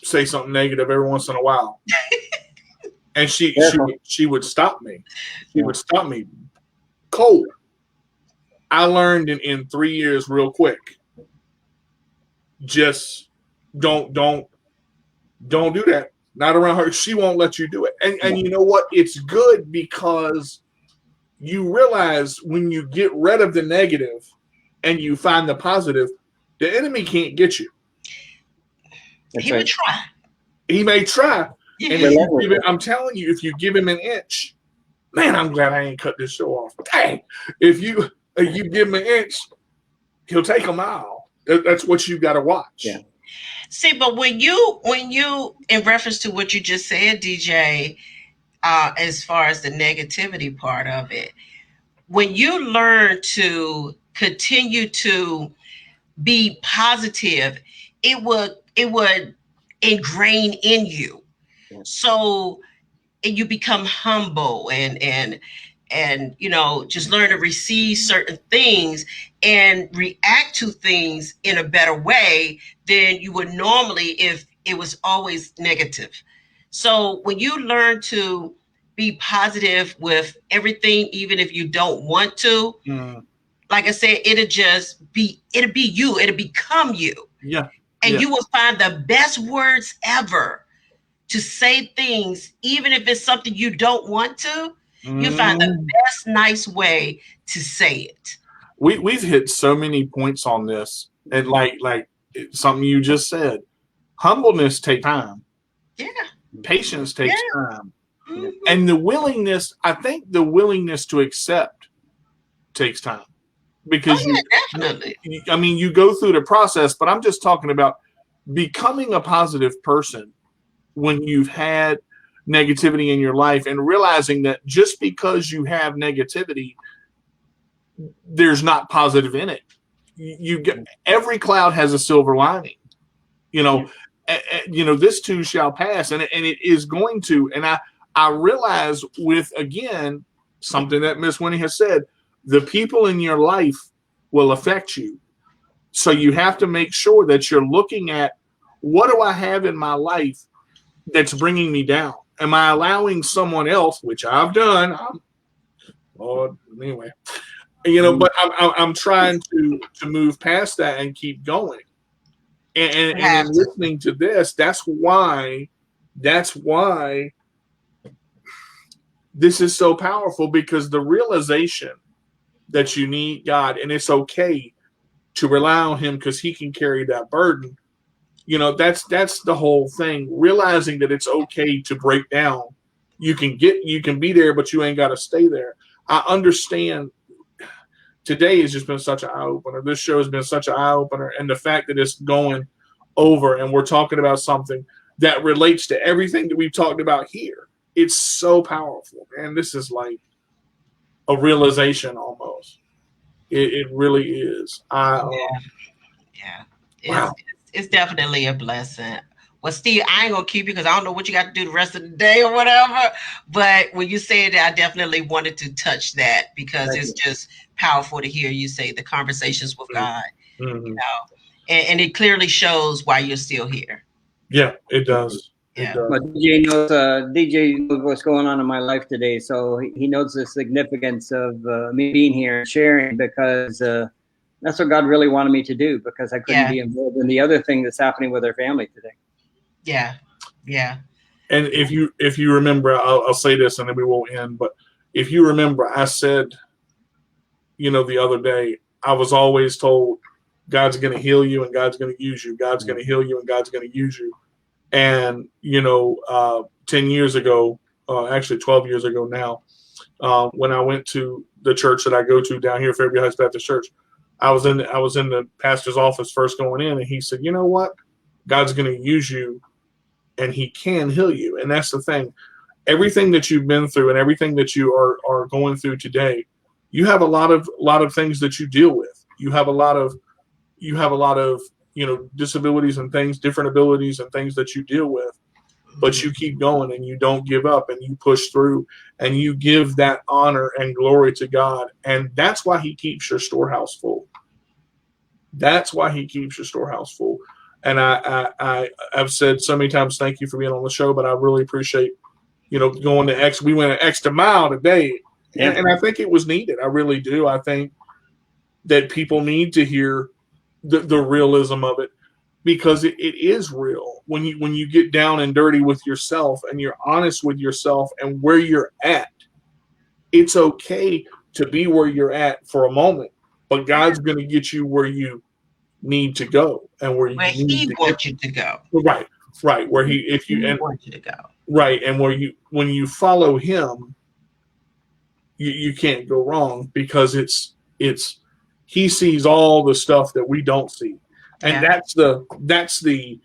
say something negative every once in a while, and she would stop me. She would stop me cold. I learned in 3 years real quick. Just don't do that. Not around her. She won't let you do it. And you know what? It's good because you realize when you get rid of the negative and you find the positive, the enemy can't get you. That's He right. would try. He may try. Yeah. And if you give it, I'm telling you, if you give him an inch, man, I'm glad I ain't cut this show off. Dang, if you give him an inch, he'll take a mile. That's what you got to watch. Yeah. See, but when you, in reference to what you just said, DJ, as far as the negativity part of it, when you learn to continue to be positive, it would ingrain in you. Yeah. So you become humble and just learn to receive certain things and react to things in a better way than you would normally if it was always negative. So when you learn to be positive with everything, even if you don't want to, like I said, it'll be you, it'll become you. Yeah. And you will find the best words ever to say things, even if it's something you don't want to. You find the best nice way to say it. We've hit so many points on this, and like something you just said, humbleness takes time. Yeah. Patience takes time. Mm-hmm. And the willingness, I think the willingness to accept takes time. Because definitely. you go through the process, but I'm just talking about becoming a positive person when you've had negativity in your life and realizing that just because you have negativity, there's not positive in it. You get, every cloud has a silver lining. This too shall pass, and it is going to. And I realize with, again, something that Miss Winnie has said, the people in your life will affect you. So you have to make sure that you're looking at, what do I have in my life that's bringing me down? Am I allowing someone else, which I've done? Anyway, but I'm trying to move past that and keep going. And in listening to this, that's why this is so powerful, because the realization that you need God, and it's okay to rely on Him because He can carry that burden. That's the whole thing. Realizing that it's okay to break down. You can be there, but you ain't got to stay there. I understand. Today has just been such an eye opener. This show has been such an eye opener, and the fact that it's going over and we're talking about something that relates to everything that we've talked about here. It's so powerful, man. This is like a realization almost. It really is. It's definitely a blessing. Well, Steve, I ain't gonna keep you because I don't know what you got to do the rest of the day or whatever. But when you said that, I definitely wanted to touch that because it's just powerful to hear you say the conversations with God. Mm-hmm. And it clearly shows why you're still here. Yeah, it does. Yeah. But DJ knows what's going on in my life today, so he knows the significance of me being here and sharing, because that's what God really wanted me to do, because I couldn't be involved in the other thing that's happening with our family today. Yeah. And if you remember, I'll say this and then we won't end, but if you remember, I said, the other day, I was always told God's going to heal you and God's going to use you. God's going to heal you and God's going to use you. And, 10 years ago, actually 12 years ago now, when I went to the church that I go to down here, Fairview Heights Baptist Church, I was in the pastor's office first going in, and he said, you know what? God's going to use you and He can heal you. And that's the thing. Everything that you've been through and everything that you are going through today, you have a lot of things that you deal with. You have a lot of disabilities and things, different abilities and things that you deal with, but you keep going and you don't give up and you push through and you give that honor and glory to God. And that's why He keeps your storehouse full. That's why He keeps your storehouse full. And I've said so many times, thank you for being on the show, but I really appreciate, going to we went an extra mile today. Yeah. And I think it was needed. I really do. I think that people need to hear the realism of it, because it is real. When you get down and dirty with yourself and you're honest with yourself and where you're at, it's okay to be where you're at for a moment, but God's going to get you where you need to go and where you Where need he to wants get. you to go. Right. Where if you, He and wants you to go. right. And when you follow him, you can't go wrong because he sees all the stuff that we don't see. And Yeah. that's the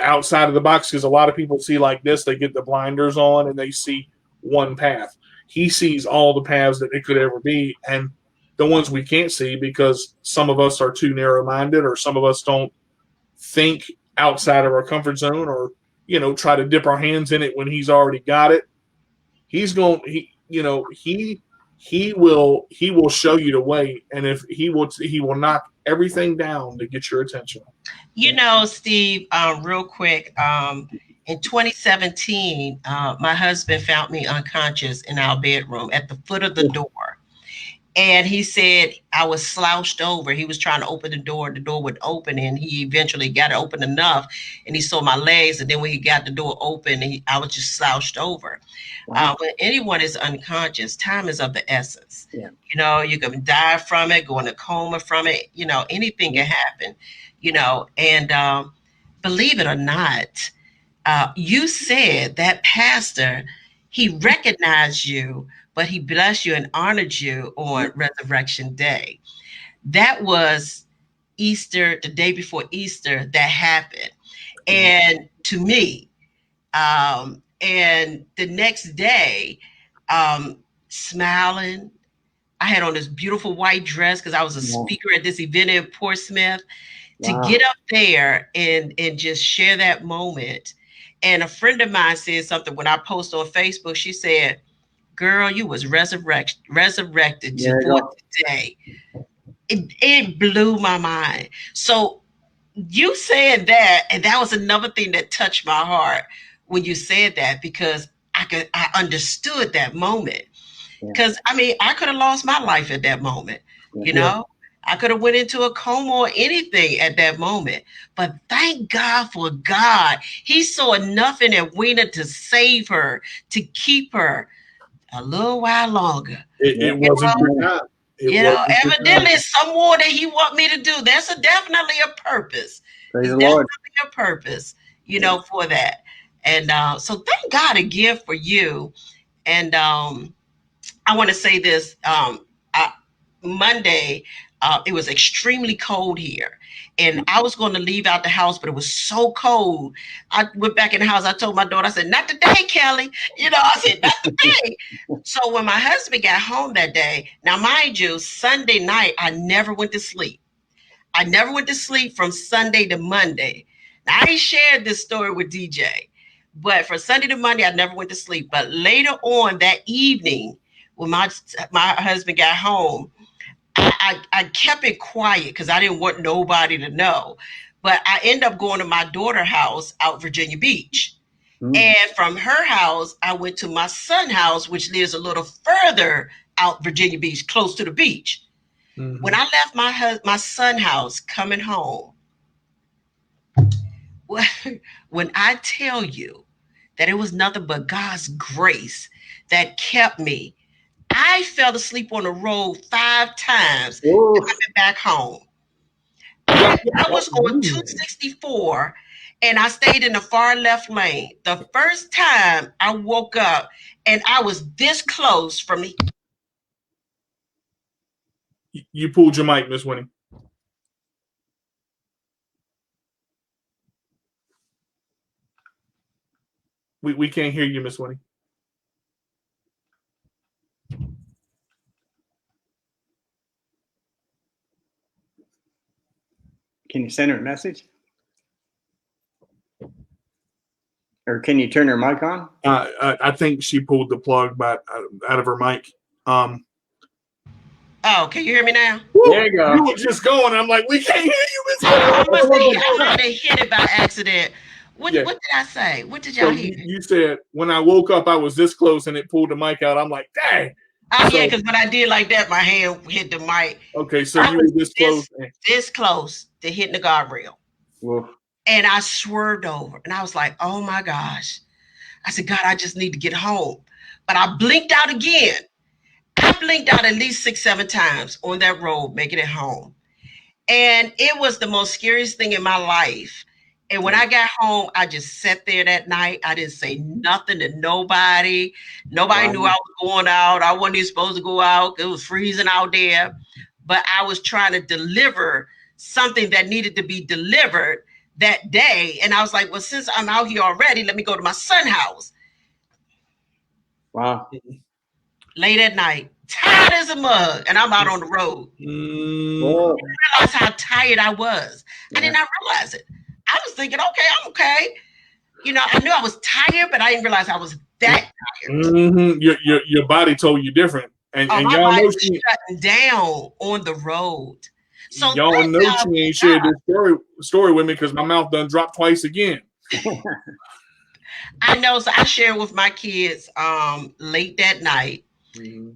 outside of the box, because a lot of people see like this, they get the blinders on and they see one path. He sees all the paths that it could ever be, and the ones we can't see because some of us are too narrow-minded, or some of us don't think outside of our comfort zone, or try to dip our hands in it when he's already got it. He will show you the way, and if he will knock everything down to get your attention. Steve, real quick, in 2017, my husband found me unconscious in our bedroom at the foot of the door. And he said I was slouched over. He was trying to open the door would open, and he eventually got it open enough, and he saw my legs. And then when he got the door open, I was just slouched over. Wow. When anyone is unconscious, time is of the essence. Yeah. You can die from it, go in a coma from it. Anything can happen. And believe it or not, you said that pastor, he recognized you, but he blessed you and honored you on Resurrection Day. That was Easter, the day before Easter, that happened. And to me, and the next day, smiling, I had on this beautiful white dress because I was a speaker at this event in Portsmouth. To get up there and just share that moment. And a friend of mine said something when I posted on Facebook. She said, "Girl, you was resurrected for today." It blew my mind. So you said that, and that was another thing that touched my heart when you said that, because I understood that moment. Because I could have lost my life at that moment. I could have went into a coma or anything at that moment. But thank God for God. He saw enough in Edwina to save her, to keep her a little while longer. It wasn't your time. Evidently some more that he want me to do. There's definitely a purpose. Praise the Lord. A purpose, for that. And so thank God again for you. And I want to say this. Monday, it was extremely cold here. And I was going to leave out the house, but it was so cold. I went back in the house. I told my daughter, I said, "Not today, Kelly." I said, "Not today." So when my husband got home that day, now mind you, Sunday night, I never went to sleep. I never went to sleep from Sunday to Monday. Now, I shared this story with DJ, but for Sunday to Monday, I never went to sleep. But later on that evening, when my husband got home, I kept it quiet because I didn't want nobody to know. But I ended up going to my daughter's house out Virginia Beach. And from her house, I went to my son's house, which lives a little further out Virginia Beach, close to the beach. When I left my son's house coming home, when I tell you that it was nothing but God's grace that kept me, I fell asleep on the road 5 times coming back home. I was on 264 and I stayed in the far left lane. The first time I woke up and I was this close from the. You pulled your mic, Miss Winnie. We can't hear you, Miss Winnie. Can you send her a message? Or can you turn her mic on? I think she pulled the plug out of her mic. Oh, can you hear me now? There you go. You were just going. I'm like, we can't hear you, Miss I Winnie. might have hit it by accident. What did I say? What did y'all hear? You said, when I woke up, I was this close, and it pulled the mic out. I'm like, dang. Oh, yeah, because when I did like that, my hand hit the mic. Okay, so you were this close. This close to hitting the guardrail. Woof. And I swerved over. And I was like, oh, my gosh. I said, God, I just need to get home. But I blinked out again. I blinked out at least 6, 7 times on that road, making it home. And it was the most scariest thing in my life. And when I got home, I just sat there that night. I didn't say nothing to nobody. Nobody knew I was going out. I wasn't even supposed to go out. It was freezing out there. But I was trying to deliver something that needed to be delivered that day. And I was like, well, since I'm out here already, let me go to my son's house. Wow. Late at night, tired as a mug, and I'm out on the road. I didn't realize how tired I was. I did not realize it. I was thinking, okay, I'm okay. You know, I knew I was tired, but I didn't realize I was that tired. Your body told you different. And my y'all body know was shutting down on the road. So y'all know she ain't shared this story with me because my mouth done dropped twice again. I know. So I shared with my kids late that night,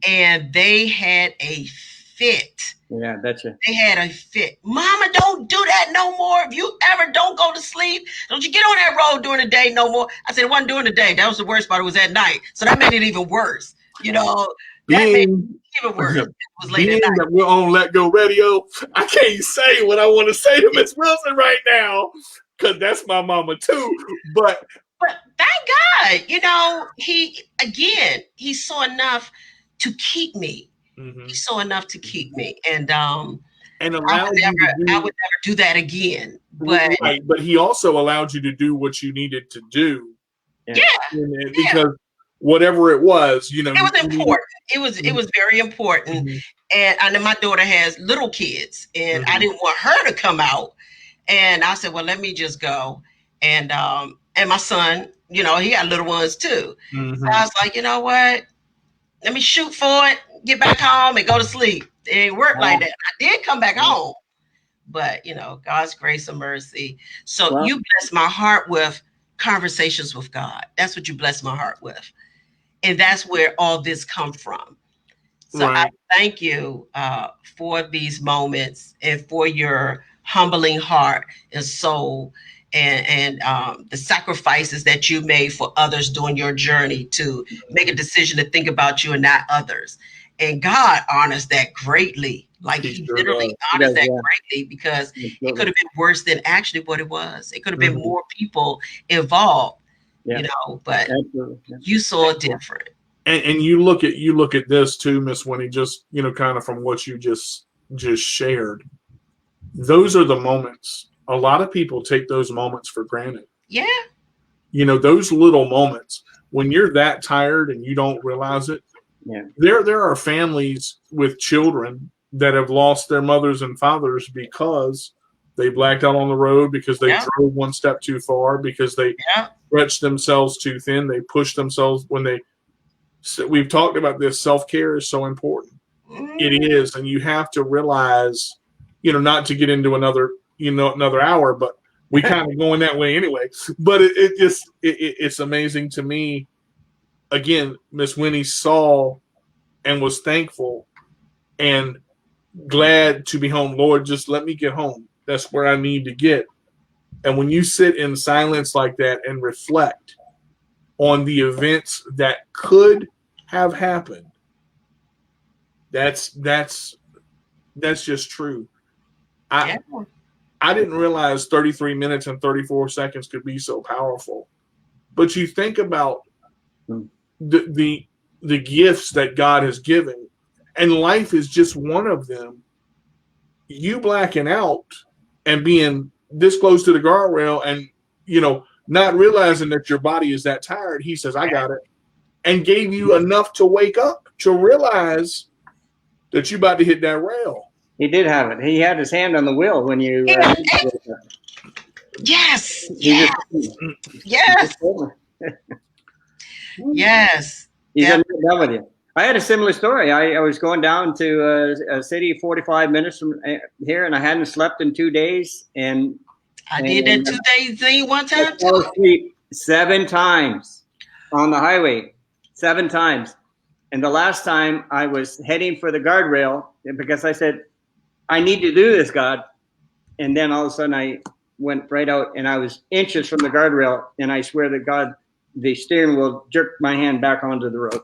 and they had a fit. Yeah, betcha. They had a fit. Mama, don't do that no more. If you ever don't go to sleep, don't you get on that road during the day no more. I said, it wasn't during the day. That was the worst part. It was at night. So that made it even worse. You know, that made it even worse. It was late at night. That we're on Let Go Radio, I can't say what I want to say to Miss Wilson right now because that's my mama too. But thank God, you know, he saw enough to keep me. He saw enough to keep me, and I would never do that again. But he also allowed you to do what you needed to do. Yeah, because whatever it was, you know, it was important. It was very important. And I know my daughter has little kids, and I didn't want her to come out. And I said, well, let me just go. And my son, you know, he got little ones too. So I was like, you know what? Let me shoot for it, get back home, and go to sleep. It ain't work like that. I did come back home, but you know, God's grace and mercy. So you bless my heart with conversations with God. That's what you bless my heart with, and that's where all this come from. So I thank you for these moments and for your humbling heart and soul. And the sacrifices that you made for others during your journey to make a decision to think about you and not others. And God honors that greatly. Like he literally honors that greatly, because it could have been worse than actually what it was. It could have been more people involved, you know, but you saw it different. And you look at this too, Miss Winnie, just, you know, kind of from what you just shared. Those are the moments. A lot of people take those moments for granted. Yeah. You know, those little moments when you're that tired and you don't realize it. Yeah. There are families with children that have lost their mothers and fathers because they blacked out on the road, because they drove one step too far, because they stretched themselves too thin. They pushed themselves we've talked about this. Self-care is so important. It is. And you have to realize, you know, not to get into another hour, but we kind of going that way anyway. But it's amazing to me. Again, Miss Winnie saw and was thankful and glad to be home. Lord, just let me get home. That's where I need to get. And when you sit in silence like that and reflect on the events that could have happened, that's just true. I didn't realize 33 minutes and 34 seconds could be so powerful. But you think about the gifts that God has given, and life is just one of them. You blacking out and being this close to the guardrail and, you know, not realizing that your body is that tired. He says, I got it. And gave you enough to wake up to realize that you're about to hit that rail. He did have it. He had his hand on the wheel when you. Yes. Yes. Yes. Yes. He's done with you. I had a similar story. I was going down to a city 45 minutes from here, and I hadn't slept in 2 days. And I did that 2 days thing one time too. I fell asleep 7 times on the highway, 7 times. And the last time I was heading for the guardrail because I said, I need to do this, God. And then all of a sudden I went right out and I was inches from the guardrail. And I swear to God, the steering wheel jerked my hand back onto the road.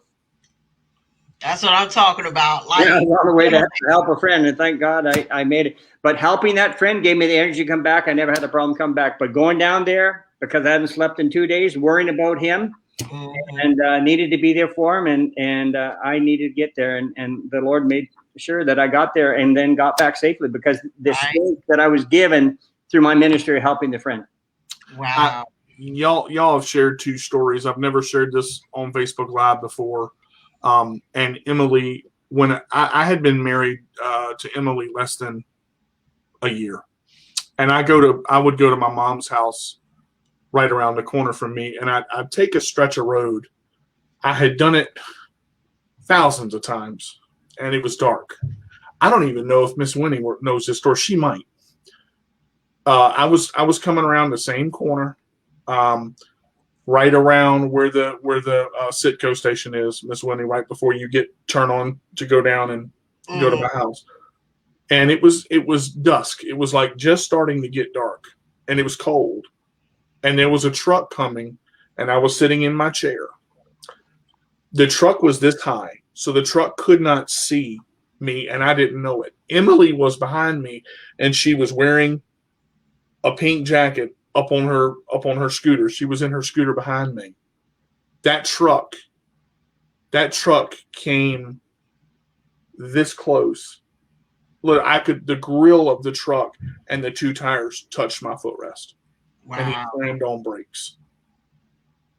That's what I'm talking about. Like, Yeah, I was on the way to help a friend, and thank God I made it. But helping that friend gave me the energy to come back. I never had a problem come back. But going down there, because I hadn't slept in 2 days, worrying about him, and needed to be there for him, and I needed to get there, and the Lord made sure that I got there and then got back safely because the strength that I was given through my ministry helping the friend. Wow. Y'all have shared two stories. I've never shared this on Facebook Live before. And Emily, when I had been married to Emily less than a year, and I would go to my mom's house right around the corner from me, and I'd take a stretch of road. I had done it thousands of times, and it was dark. I don't even know if Miss Winnie knows this story. She might. I was coming around the same corner, right around where the Sitco station is, Miss Winnie, right before you turn on to go down and go to my house. And it was dusk. It was like just starting to get dark, and it was cold. And there was a truck coming, and I was sitting in my chair. The truck was this high, so the truck could not see me, and I didn't know it. Emily was behind me, and she was wearing a pink jacket up on her scooter. She was in her scooter behind me. That truck came this close. Look, the grill of the truck and the two tires touched my footrest. Wow. And he slammed on brakes.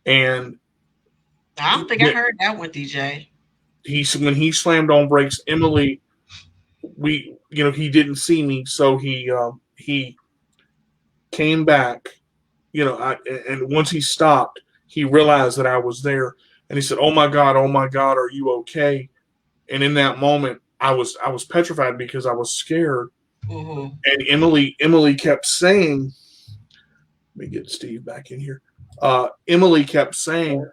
And I don't think I heard that one, DJ. When he slammed on brakes, Emily, he didn't see me, so he came back, and once he stopped, he realized that I was there, and he said, oh my God, are you okay? And in that moment, I was petrified because I was scared. Mm-hmm. And Emily kept saying, let me get Steve back in here. Emily kept saying,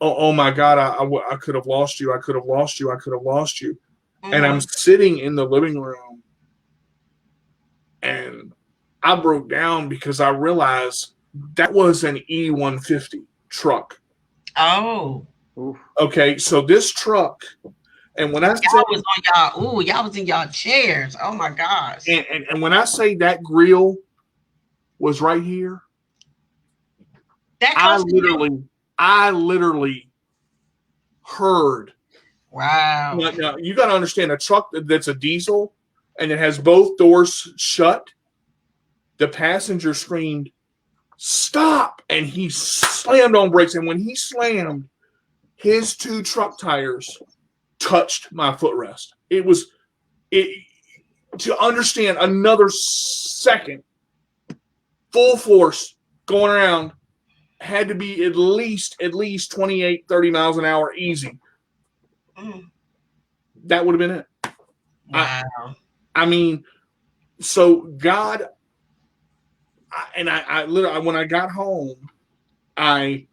oh my God, I could have lost you. I could have lost you. I could have lost you. Mm-hmm. And I'm sitting in the living room, and I broke down because I realized that was an E-150 truck. Oh. Okay, so this truck, and when I say y'all was in y'all chairs. Oh my gosh. And when I say that grill was right here, I literally heard. Wow. Now you got to understand, a truck that's a diesel and it has both doors shut. The passenger screamed, "Stop!" And he slammed on brakes. And when he slammed, his two truck tires touched my footrest. To understand, another second, full force going around, had to be at least 28, 30 miles an hour easy. That would have been it. Wow. I mean, so God, I literally, when I got home, I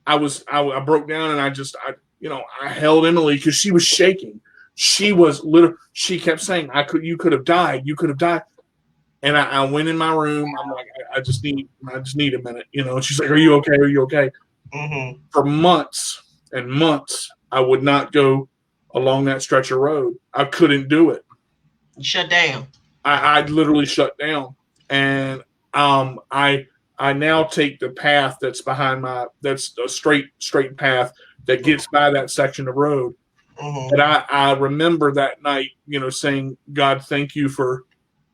broke down, and I held Emily because she was shaking. She kept saying, you could have died. You could have died. And I went in my room. I'm like, I just need a minute, And she's like, "Are you okay? Are you okay?" Mm-hmm. For months and months, I would not go along that stretch of road. I couldn't do it. Shut down. I literally shut down, and I now take the path that's that's a straight path that gets by that section of road. Mm-hmm. And I remember that night, saying, "God, thank you for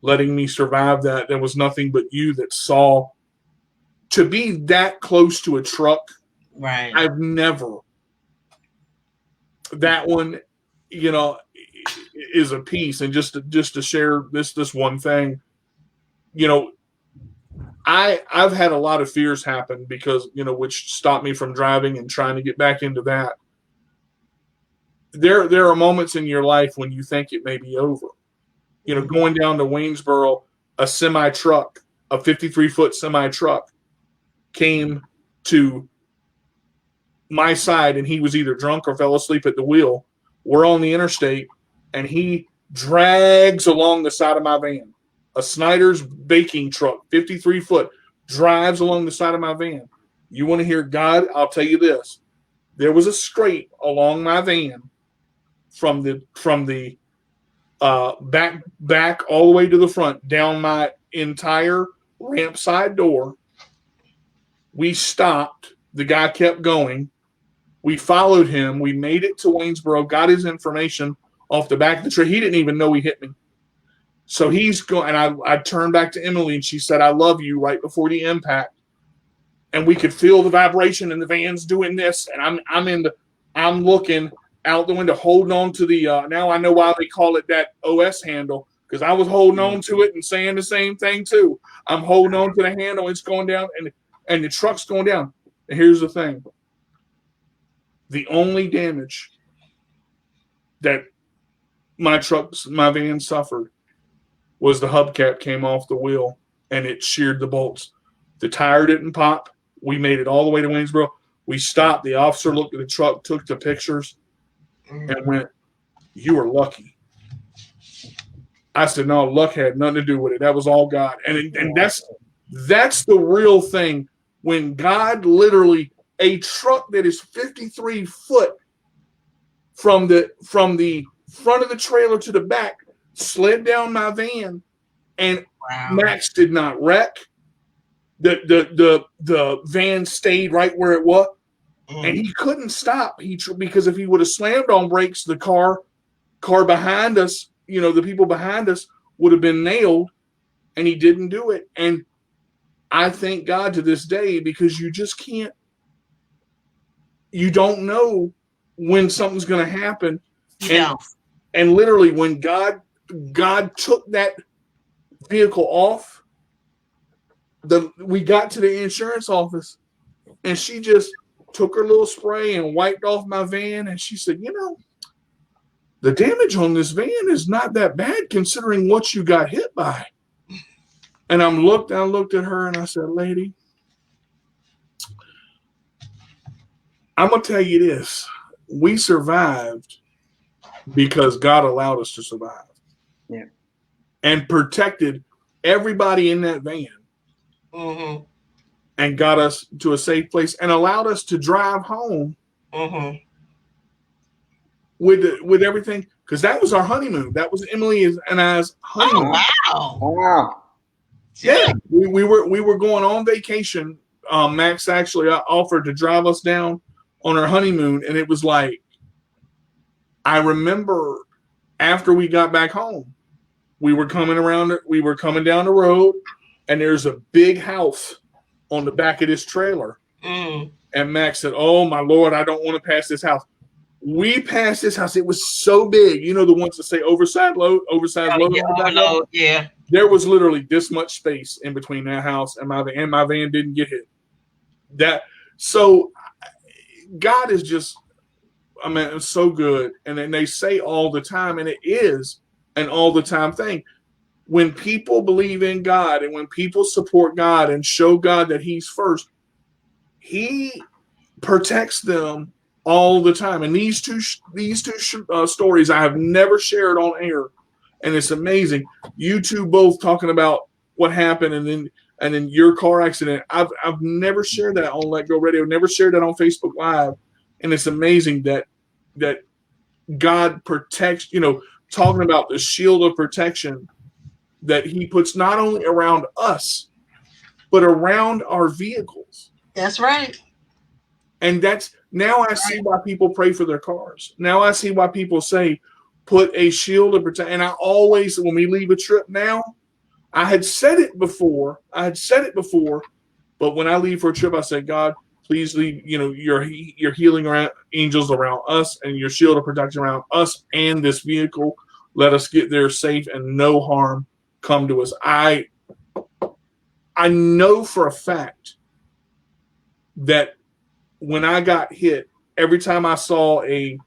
letting me survive that. There was nothing but you that saw." To be that close to a truck, right? I've never. That one, is a piece. And just to share this one thing, I've had a lot of fears happen because, which stopped me from driving and trying to get back into that. There are moments in your life when you think it may be over. Going down to Waynesboro, a semi truck, a 53-foot semi truck came to my side, and he was either drunk or fell asleep at the wheel. We're on the interstate, and he drags along the side of my van. A Snyder's baking truck, 53 foot, drives along the side of my van. You want to hear God? I'll tell you this. There was a scrape along my van from the back all the way to the front, down my entire ramp side door. We stopped. The guy kept going. We followed him. We made it to Waynesboro, got his information off the back of the tree. He didn't even know he hit me. So he's going, and I turned back to Emily, and she said, "I love you," right before the impact. And we could feel the vibration, and the van's doing this, and I'm looking out the window, holding on to the. Now I know why they call it that OS handle, because I was holding on to it and saying the same thing too. I'm holding on to the handle, it's going down, and the truck's going down. And here's the thing: the only damage that my van suffered was the hubcap came off the wheel and it sheared the bolts. The tire didn't pop. We made it all the way to Waynesboro. We stopped. The officer looked at the truck, took the pictures, and went, "You were lucky." I said, "No, luck had nothing to do with it. That was all God." And that's the real thing. When God literally, a truck that is 53 foot from the front of the trailer to the back, slid down my van, and Max did not wreck. The van stayed right where it was, and he couldn't stop. Because if he would have slammed on brakes, the car behind us, the people behind us would have been nailed, and he didn't do it. And I thank God to this day, because you just can't. You don't know when something's going to happen. And literally, when God took that vehicle off, we got to the insurance office, and she just took her little spray and wiped off my van, and she said, the damage on this van is not that bad considering what you got hit by. And I looked at her and I said, "Lady, I'm going to tell you this. We survived because God allowed us to survive." Yeah. And protected everybody in that van. Mm-hmm. And got us to a safe place and allowed us to drive home with everything. Because that was our honeymoon. That was Emily and I's honeymoon. Oh, wow. Wow. Yeah. We were going on vacation. Max actually offered to drive us down on our honeymoon. And it was like, I remember after we got back home, we were coming down the road, and there's a big house on the back of this trailer. And Max said, "Oh my Lord, I don't want to pass this house." We passed this house. It was so big. The ones that say oversized load. Yeah. There was literally this much space in between that house and my van. And my van didn't get hit. So God is just, it's so good. And then they say all the time, and it is an all the time thing. When people believe in God and when people support God and show God that He's first, He protects them all the time. And these two stories I have never shared on air, and it's amazing. You two both talking about what happened, and then your car accident. I've never shared that on Let Go Radio. Never shared that on Facebook Live, and it's amazing that God protects. Talking about the shield of protection that He puts not only around us, but around our vehicles. That's right. And now I see why people pray for their cars. Now I see why people say, put a shield of protection. And I always, when we leave a trip now, I had said it before, but when I leave for a trip, I say, "God, please leave, your healing around angels around us and your shield of protection around us and this vehicle. Let us get there safe and no harm come to us." I know for a fact that when I got hit, every time I saw a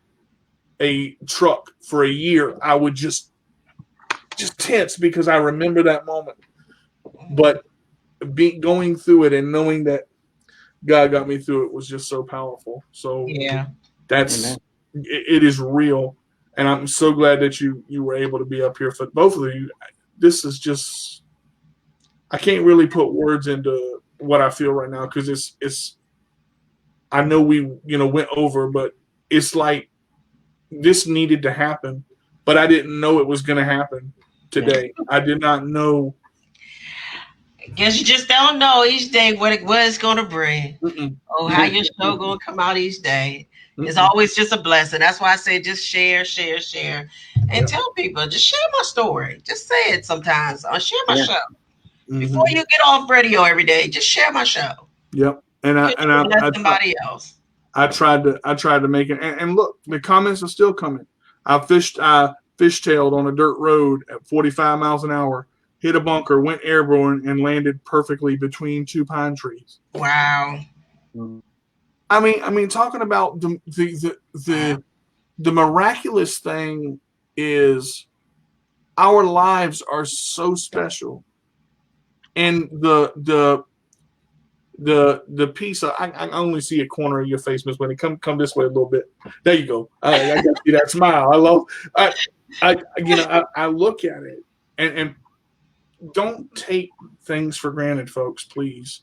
truck for a year, I would just tense because I remember that moment. But going through it and knowing that God got me through it was just so powerful. So yeah, it is real. And I'm so glad that you were able to be up here for both of you. This is just, I can't really put words into what I feel right now, because I know we went over, but it's like this needed to happen, but I didn't know it was going to happen today. I did not know. Guess you just don't know each day what it's going to bring. Mm-mm. How your show going to come out each day. It's Mm-mm. always just a blessing. That's why I say just share, and tell people. Just share my story. Just say it sometimes. Or share my show. Before you get off radio every day, just share my show. Yep. And I somebody else. I tried to make it, and look, the comments are still coming. I fishtailed on a dirt road at 45 miles an hour, hit a bunker, went airborne, and landed perfectly between two pine trees. Wow. I mean, talking about the miraculous thing is our lives are so special, and the piece of, I only see a corner of your face, Miss Winnie. Come this way a little bit. There you go. I got see that smile. I look at it and don't take things for granted, folks, please,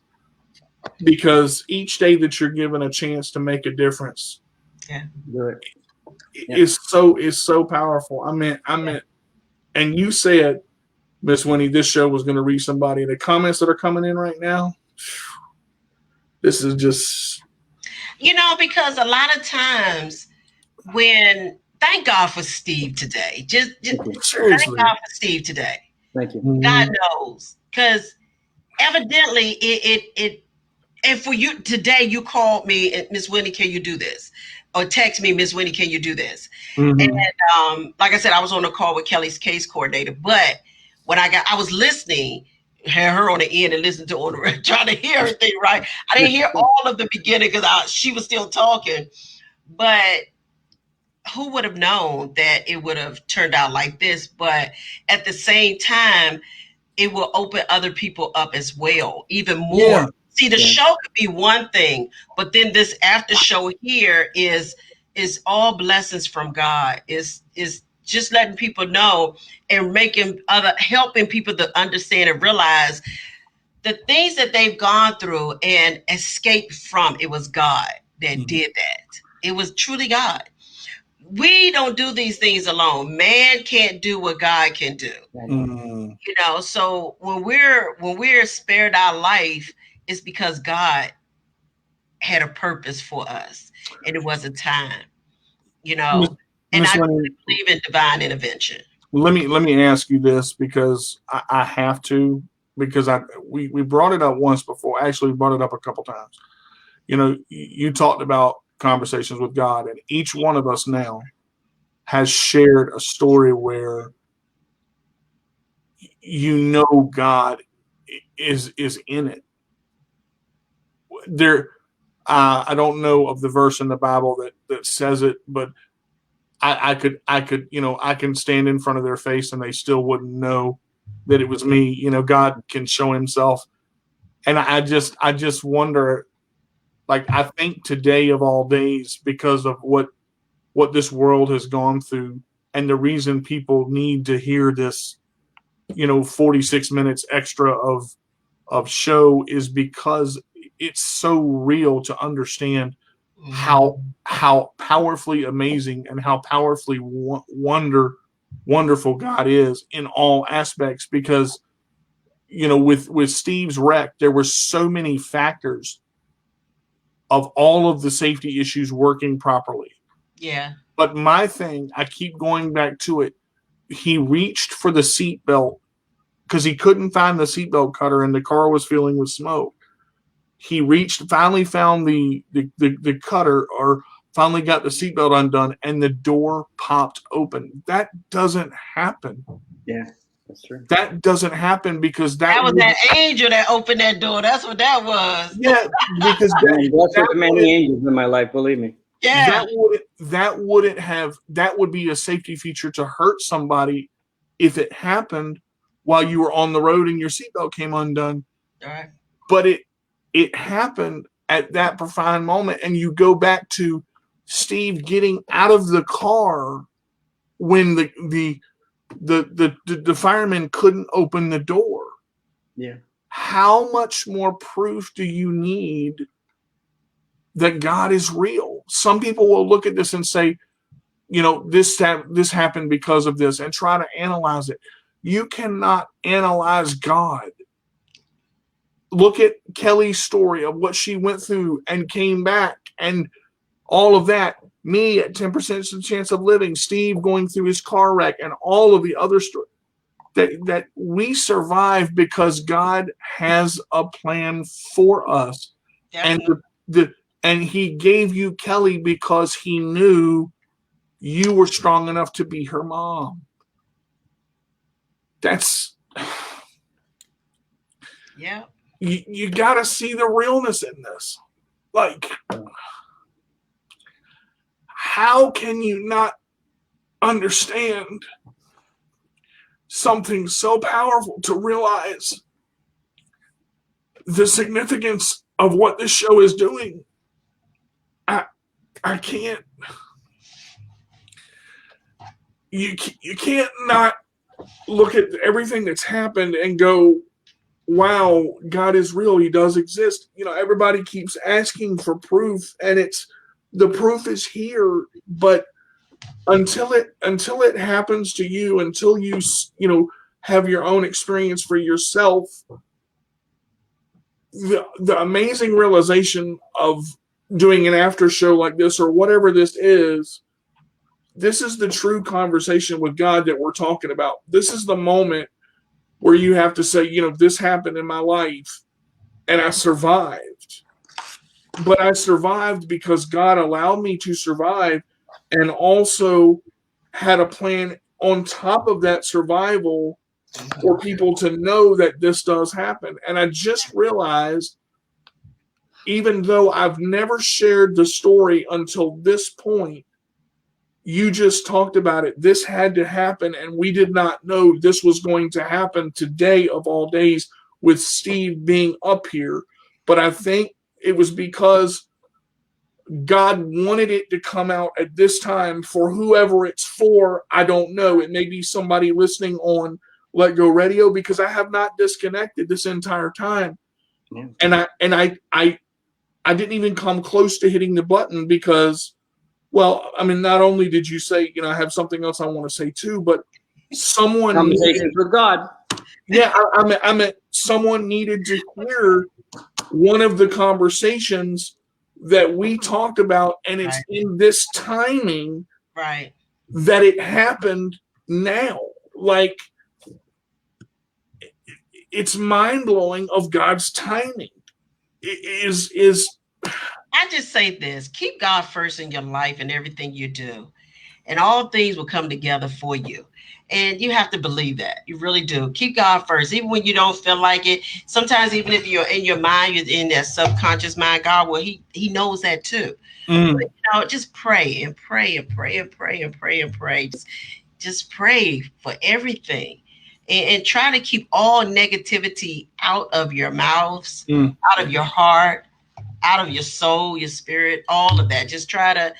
because each day that you're given a chance to make a difference, is so powerful. I meant, and you said, Miss Winnie, this show was going to reach somebody. The comments that are coming in right now. This is just, because a lot of times thank God for Steve today. Just seriously. Thank God for Steve today. Thank you. God knows, because evidently and for you today, you called me and Miss Winnie, can you do this? Or text me, Miss Winnie, can you do this? And like I said, I was on a call with Kelly's case coordinator, but when I was listening, had her on the end and listened to her, trying to hear everything right. I didn't hear all of the beginning because she was still talking, but who would have known that it would have turned out like this? But at the same time, it will open other people up as well, even more. Yeah. See, the show could be one thing, but then this after show here is all blessings from God. Is just letting people know and helping people to understand and realize the things that they've gone through and escaped from. It was God that did that. It was truly God. We don't do these things alone. Man can't do what God can do. So when we're spared our life, it's because God had a purpose for us, and it was a time. And I believe in divine intervention. Let me ask you this, because I have to, because we brought it up once before. Actually, we brought it up a couple times. You talked about conversations with God, and each one of us now has shared a story where God is in it. There, I don't know of the verse in the Bible that says it, but I could I can stand in front of their face and they still wouldn't know that it was me. God can show himself, and I just wonder, like, I think today of all days, because of what this world has gone through, and the reason people need to hear this 46 minutes extra of show is because it's so real to understand how powerfully amazing and how powerfully wonderful God is in all aspects. Because with Steve's wreck, there were so many factors of all of the safety issues working properly. Yeah. But my thing, I keep going back to it. He reached for the seatbelt because he couldn't find the seatbelt cutter, and the car was filling with smoke. He finally found the cutter, or finally got the seatbelt undone, and the door popped open. That doesn't happen. Yeah, that's true. That doesn't happen, because that was that angel that opened that door. That's what that was. Yeah, because that's many angels in my life, believe me. Yeah. That would be a safety feature to hurt somebody if it happened while you were on the road and your seatbelt came undone. All right. But it happened at that profound moment, and you go back to Steve getting out of the car when the fireman couldn't open the door. Yeah. How much more proof do you need that God is real? Some people will look at this and say, this happened because of this, and try to analyze it. You cannot analyze God. Look at Kelly's story of what she went through and came back and all of that. Me at 10% chance of living, Steve going through his car wreck, and all of the other stories. That we survive because God has a plan for us. Definitely. And he gave you Kelly because he knew you were strong enough to be her mom. That's Yeah. You got to see the realness in this. Like, how can you not understand something so powerful to realize the significance of what this show is doing? I can't. You can't not look at everything that's happened and go, wow, God is real. He does exist. Everybody keeps asking for proof, and the proof is here. But until it happens to you, until you have your own experience for yourself, the amazing realization of doing an after show like this or whatever this is the true conversation with God that we're talking about. This is the moment where you have to say, this happened in my life and I survived. But I survived because God allowed me to survive, and also had a plan on top of that survival for people to know that this does happen. And I just realized, even though I've never shared the story until this point, you just talked about it. This had to happen, and we did not know this was going to happen today of all days with Steve being up here. But I think it was because God wanted it to come out at this time for whoever it's for. I don't know. It may be somebody listening on Let Go Radio, because I have not disconnected this entire time. Yeah. And I didn't even come close to hitting the button because, well, I mean, not only did you say, I have something else I want to say too, but someone conversations with God. Yeah, I meant someone needed to hear one of the conversations that we talked about, and it's in this timing that it happened now. Like, it's mind-blowing of God's timing. I just say this: keep God first in your life and everything you do, and all things will come together for you. And you have to believe that. You really do. Keep God first, even when you don't feel like it. Sometimes, even if you're in your mind, you're in that subconscious mind, God, well, He knows that too. But, just pray and pray and pray and pray and pray and pray. Just pray for everything. And try to keep all negativity out of your mouths, out of your heart, out of your soul, your spirit, all of that. Just try to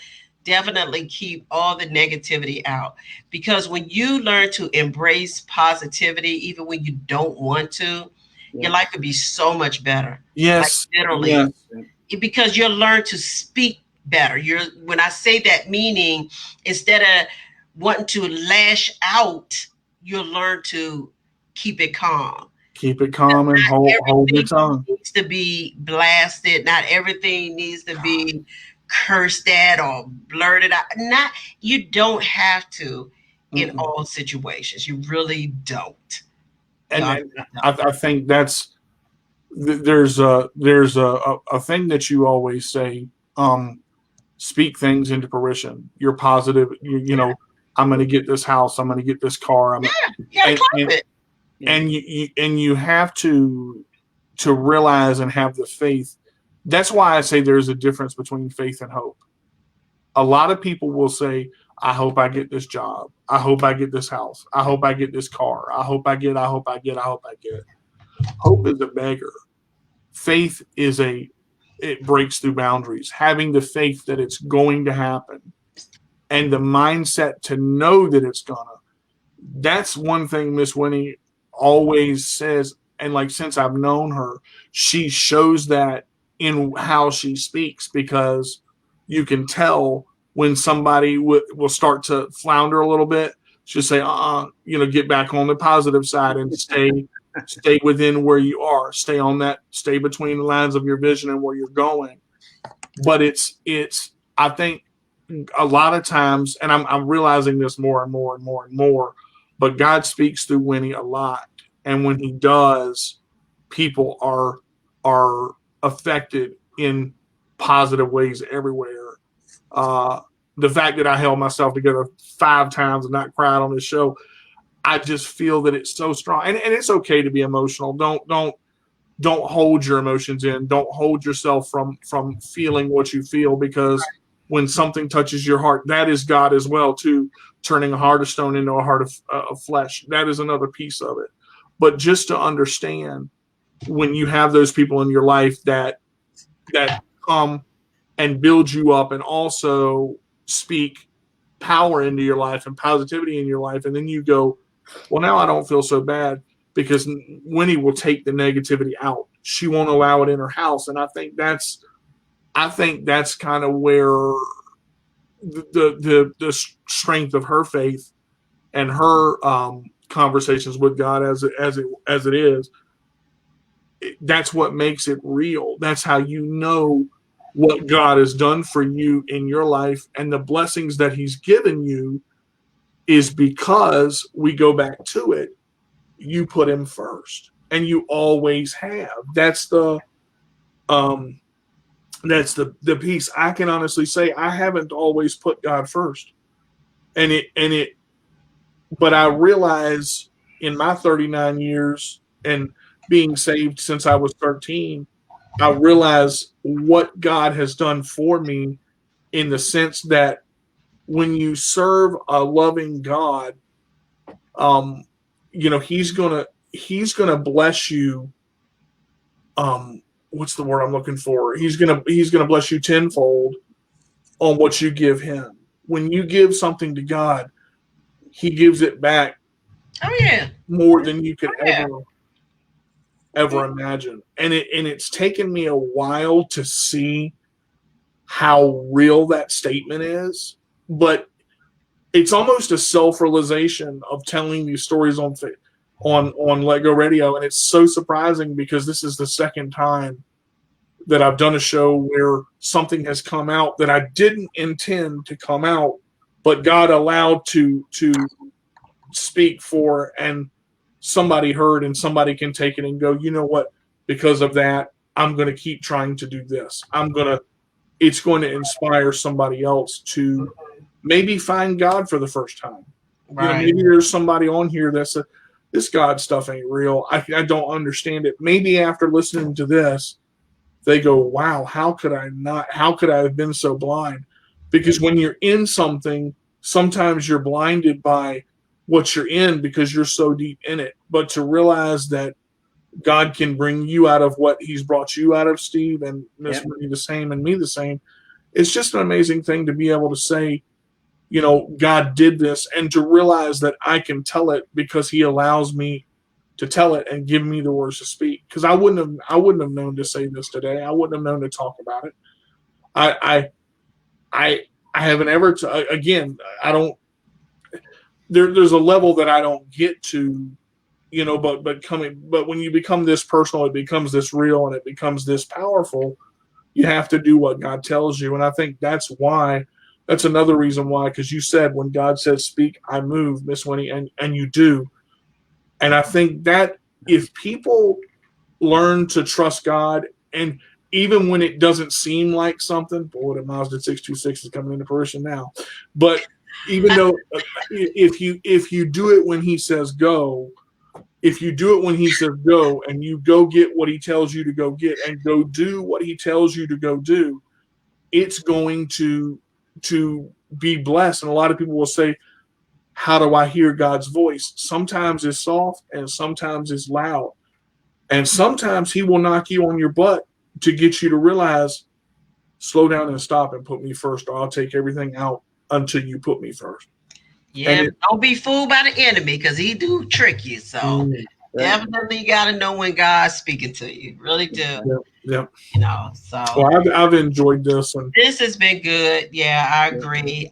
definitely keep all the negativity out, because when you learn to embrace positivity, even when you don't want to, your life could be so much better. Yes, like literally, because you'll learn to speak better. When I say that, meaning instead of wanting to lash out, you'll learn to keep it calm. Keep it calm and hold your tongue. Needs to be blasted. Not everything needs to be cursed at or blurted out. You don't have to in all situations. You really don't. And I think there's a thing that you always say, speak things into fruition. You're positive. I'm going to get this house. I'm going to get this car. And you have to realize and have the faith. That's why I say there's a difference between faith and hope. A lot of people will say, I hope I get this job. I hope I get this house. I hope I get this car. I hope I get. Hope is a beggar. Faith is it breaks through boundaries. Having the faith that it's going to happen and the mindset to know that it's gonna. That's one thing Miss Winnie always says. And like, since I've known her, she shows that in how she speaks, because you can tell when somebody will start to flounder a little bit, just say, get back on the positive side and stay within where you are. Stay between the lines of your vision and where you're going. But I think a lot of times, and I'm realizing this more and more and more and more, but God speaks through Winnie a lot. And when he does, people are affected in positive ways everywhere. The fact that I held myself together 5 times and not cried on this show, I just feel that it's so strong. And it's okay to be emotional. Don't hold your emotions in. Don't hold yourself from feeling what you feel, because when something touches your heart, that is God as well too, turning a heart of stone into a heart of flesh. That is another piece of it. But just to understand, when you have those people in your life that come and build you up and also speak power into your life and positivity in your life, and then you go, well, now I don't feel so bad, because Winnie will take the negativity out. She won't allow it in her house. And I think that's kind of where the strength of her faith and her conversations with God as it is. That's what makes it real. That's how you know what God has done for you in your life, and the blessings that he's given you is because, we go back to it, you put him first, and you always have. That's the piece. I can honestly say I haven't always put God first, but I realize in my 39 years and being saved since I was 13, I realize what God has done for me, in the sense that when you serve a loving God, he's gonna bless you. What's the word I'm looking for? He's gonna bless you tenfold on what you give him. When you give something to God, he gives it back. Oh yeah, more than you could ever imagine. And it's taken me a while to see how real that statement is, but it's almost a self-realization of telling these stories on Lego Radio. And it's so surprising, because this is the second time that I've done a show where something has come out that I didn't intend to come out, but God allowed to speak for, and somebody heard, and somebody can take it and go, you know what, because of that, I'm going to keep trying to do this. It's going to inspire somebody else to maybe find God for the first time. right. Maybe there's somebody on here that said, this God stuff ain't real. I don't understand it. Maybe after listening to this, they go, wow, how could I have been so blind? Because when you're in something, sometimes you're blinded by what you're in because you're so deep in it. But to realize that God can bring you out of what he's brought you out of, Steve, and Miss Marie the same, and me the same, it's just an amazing thing to be able to say, God did this, and to realize that I can tell it because he allows me to tell it and give me the words to speak. Because I wouldn't have known to say this today. I wouldn't have known to talk about it. I haven't ever. Again, I don't. There's a level that I don't get to, but when you become this personal, it becomes this real, and it becomes this powerful. You have to do what God tells you, and I think that's another reason why. Because you said, when God says speak, I move, Miss Winnie, and you do. And I think that if people learn to trust God, and even when it doesn't seem like something, boy, the Mazda 626 is coming into fruition now. But even though if you do it when he says go, and you go get what he tells you to go get, and go do what he tells you to go do, it's going to be blessed. And a lot of people will say, how do I hear God's voice? Sometimes it's soft, and sometimes it's loud. And sometimes he will knock you on your butt to get you to realize, slow down and stop and put me first, or I'll take everything out until you put me first. Yeah, don't be fooled by the enemy, because he do trick you. So definitely you got to know when God's speaking to you. Really do. Yeah. You know, so Well, I've enjoyed this, and this has been good. Yeah, I agree.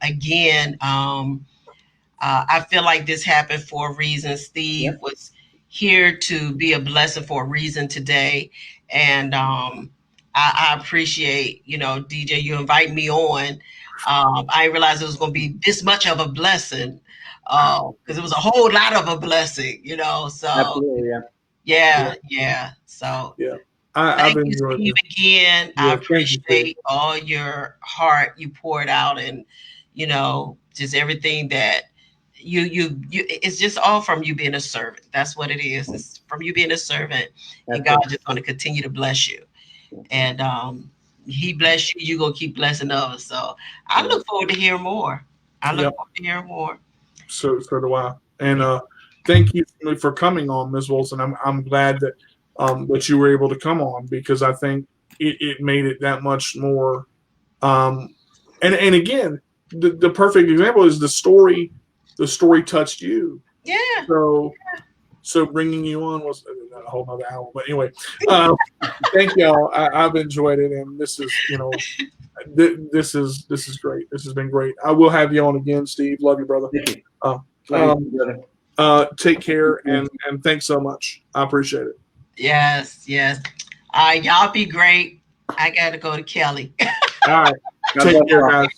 Again, I feel like this happened for a reason. Steve was here to be a blessing for a reason today, and I appreciate, you know, DJ, you invite me on. I didn't realize it was going to be this much of a blessing, because it was a whole lot of a blessing, you know. So Absolutely, yeah. So yeah, I've thank you, enjoyed Steve, this. again. I Yeah, thank you, Steve. appreciate all your heart you poured out, and you know, just everything that you. It's just all from you being a servant. That's what it is. It's from you being a servant, and God just going to continue to bless you. And He bless you. You gonna keep blessing others. So I look forward to hearing more. I look forward to hearing more. So do I. And thank you for coming on, Ms. Wilson. I'm glad that that you were able to come on, because I think it made it that much more. And again, the perfect example is the story. The story touched you. Yeah. So bringing you on was a whole nother hour. But anyway, thank y'all. I've enjoyed it, and this is, you know, this is great. This has been great. I will have you on again, Steve. Love you, brother. Take care, and thanks so much. I appreciate it. Yes. Y'all be great. I gotta go to Kelly. All right. Take care, guys.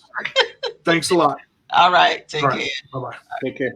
Thanks a lot. All right. Take care. Bye-bye. Take care.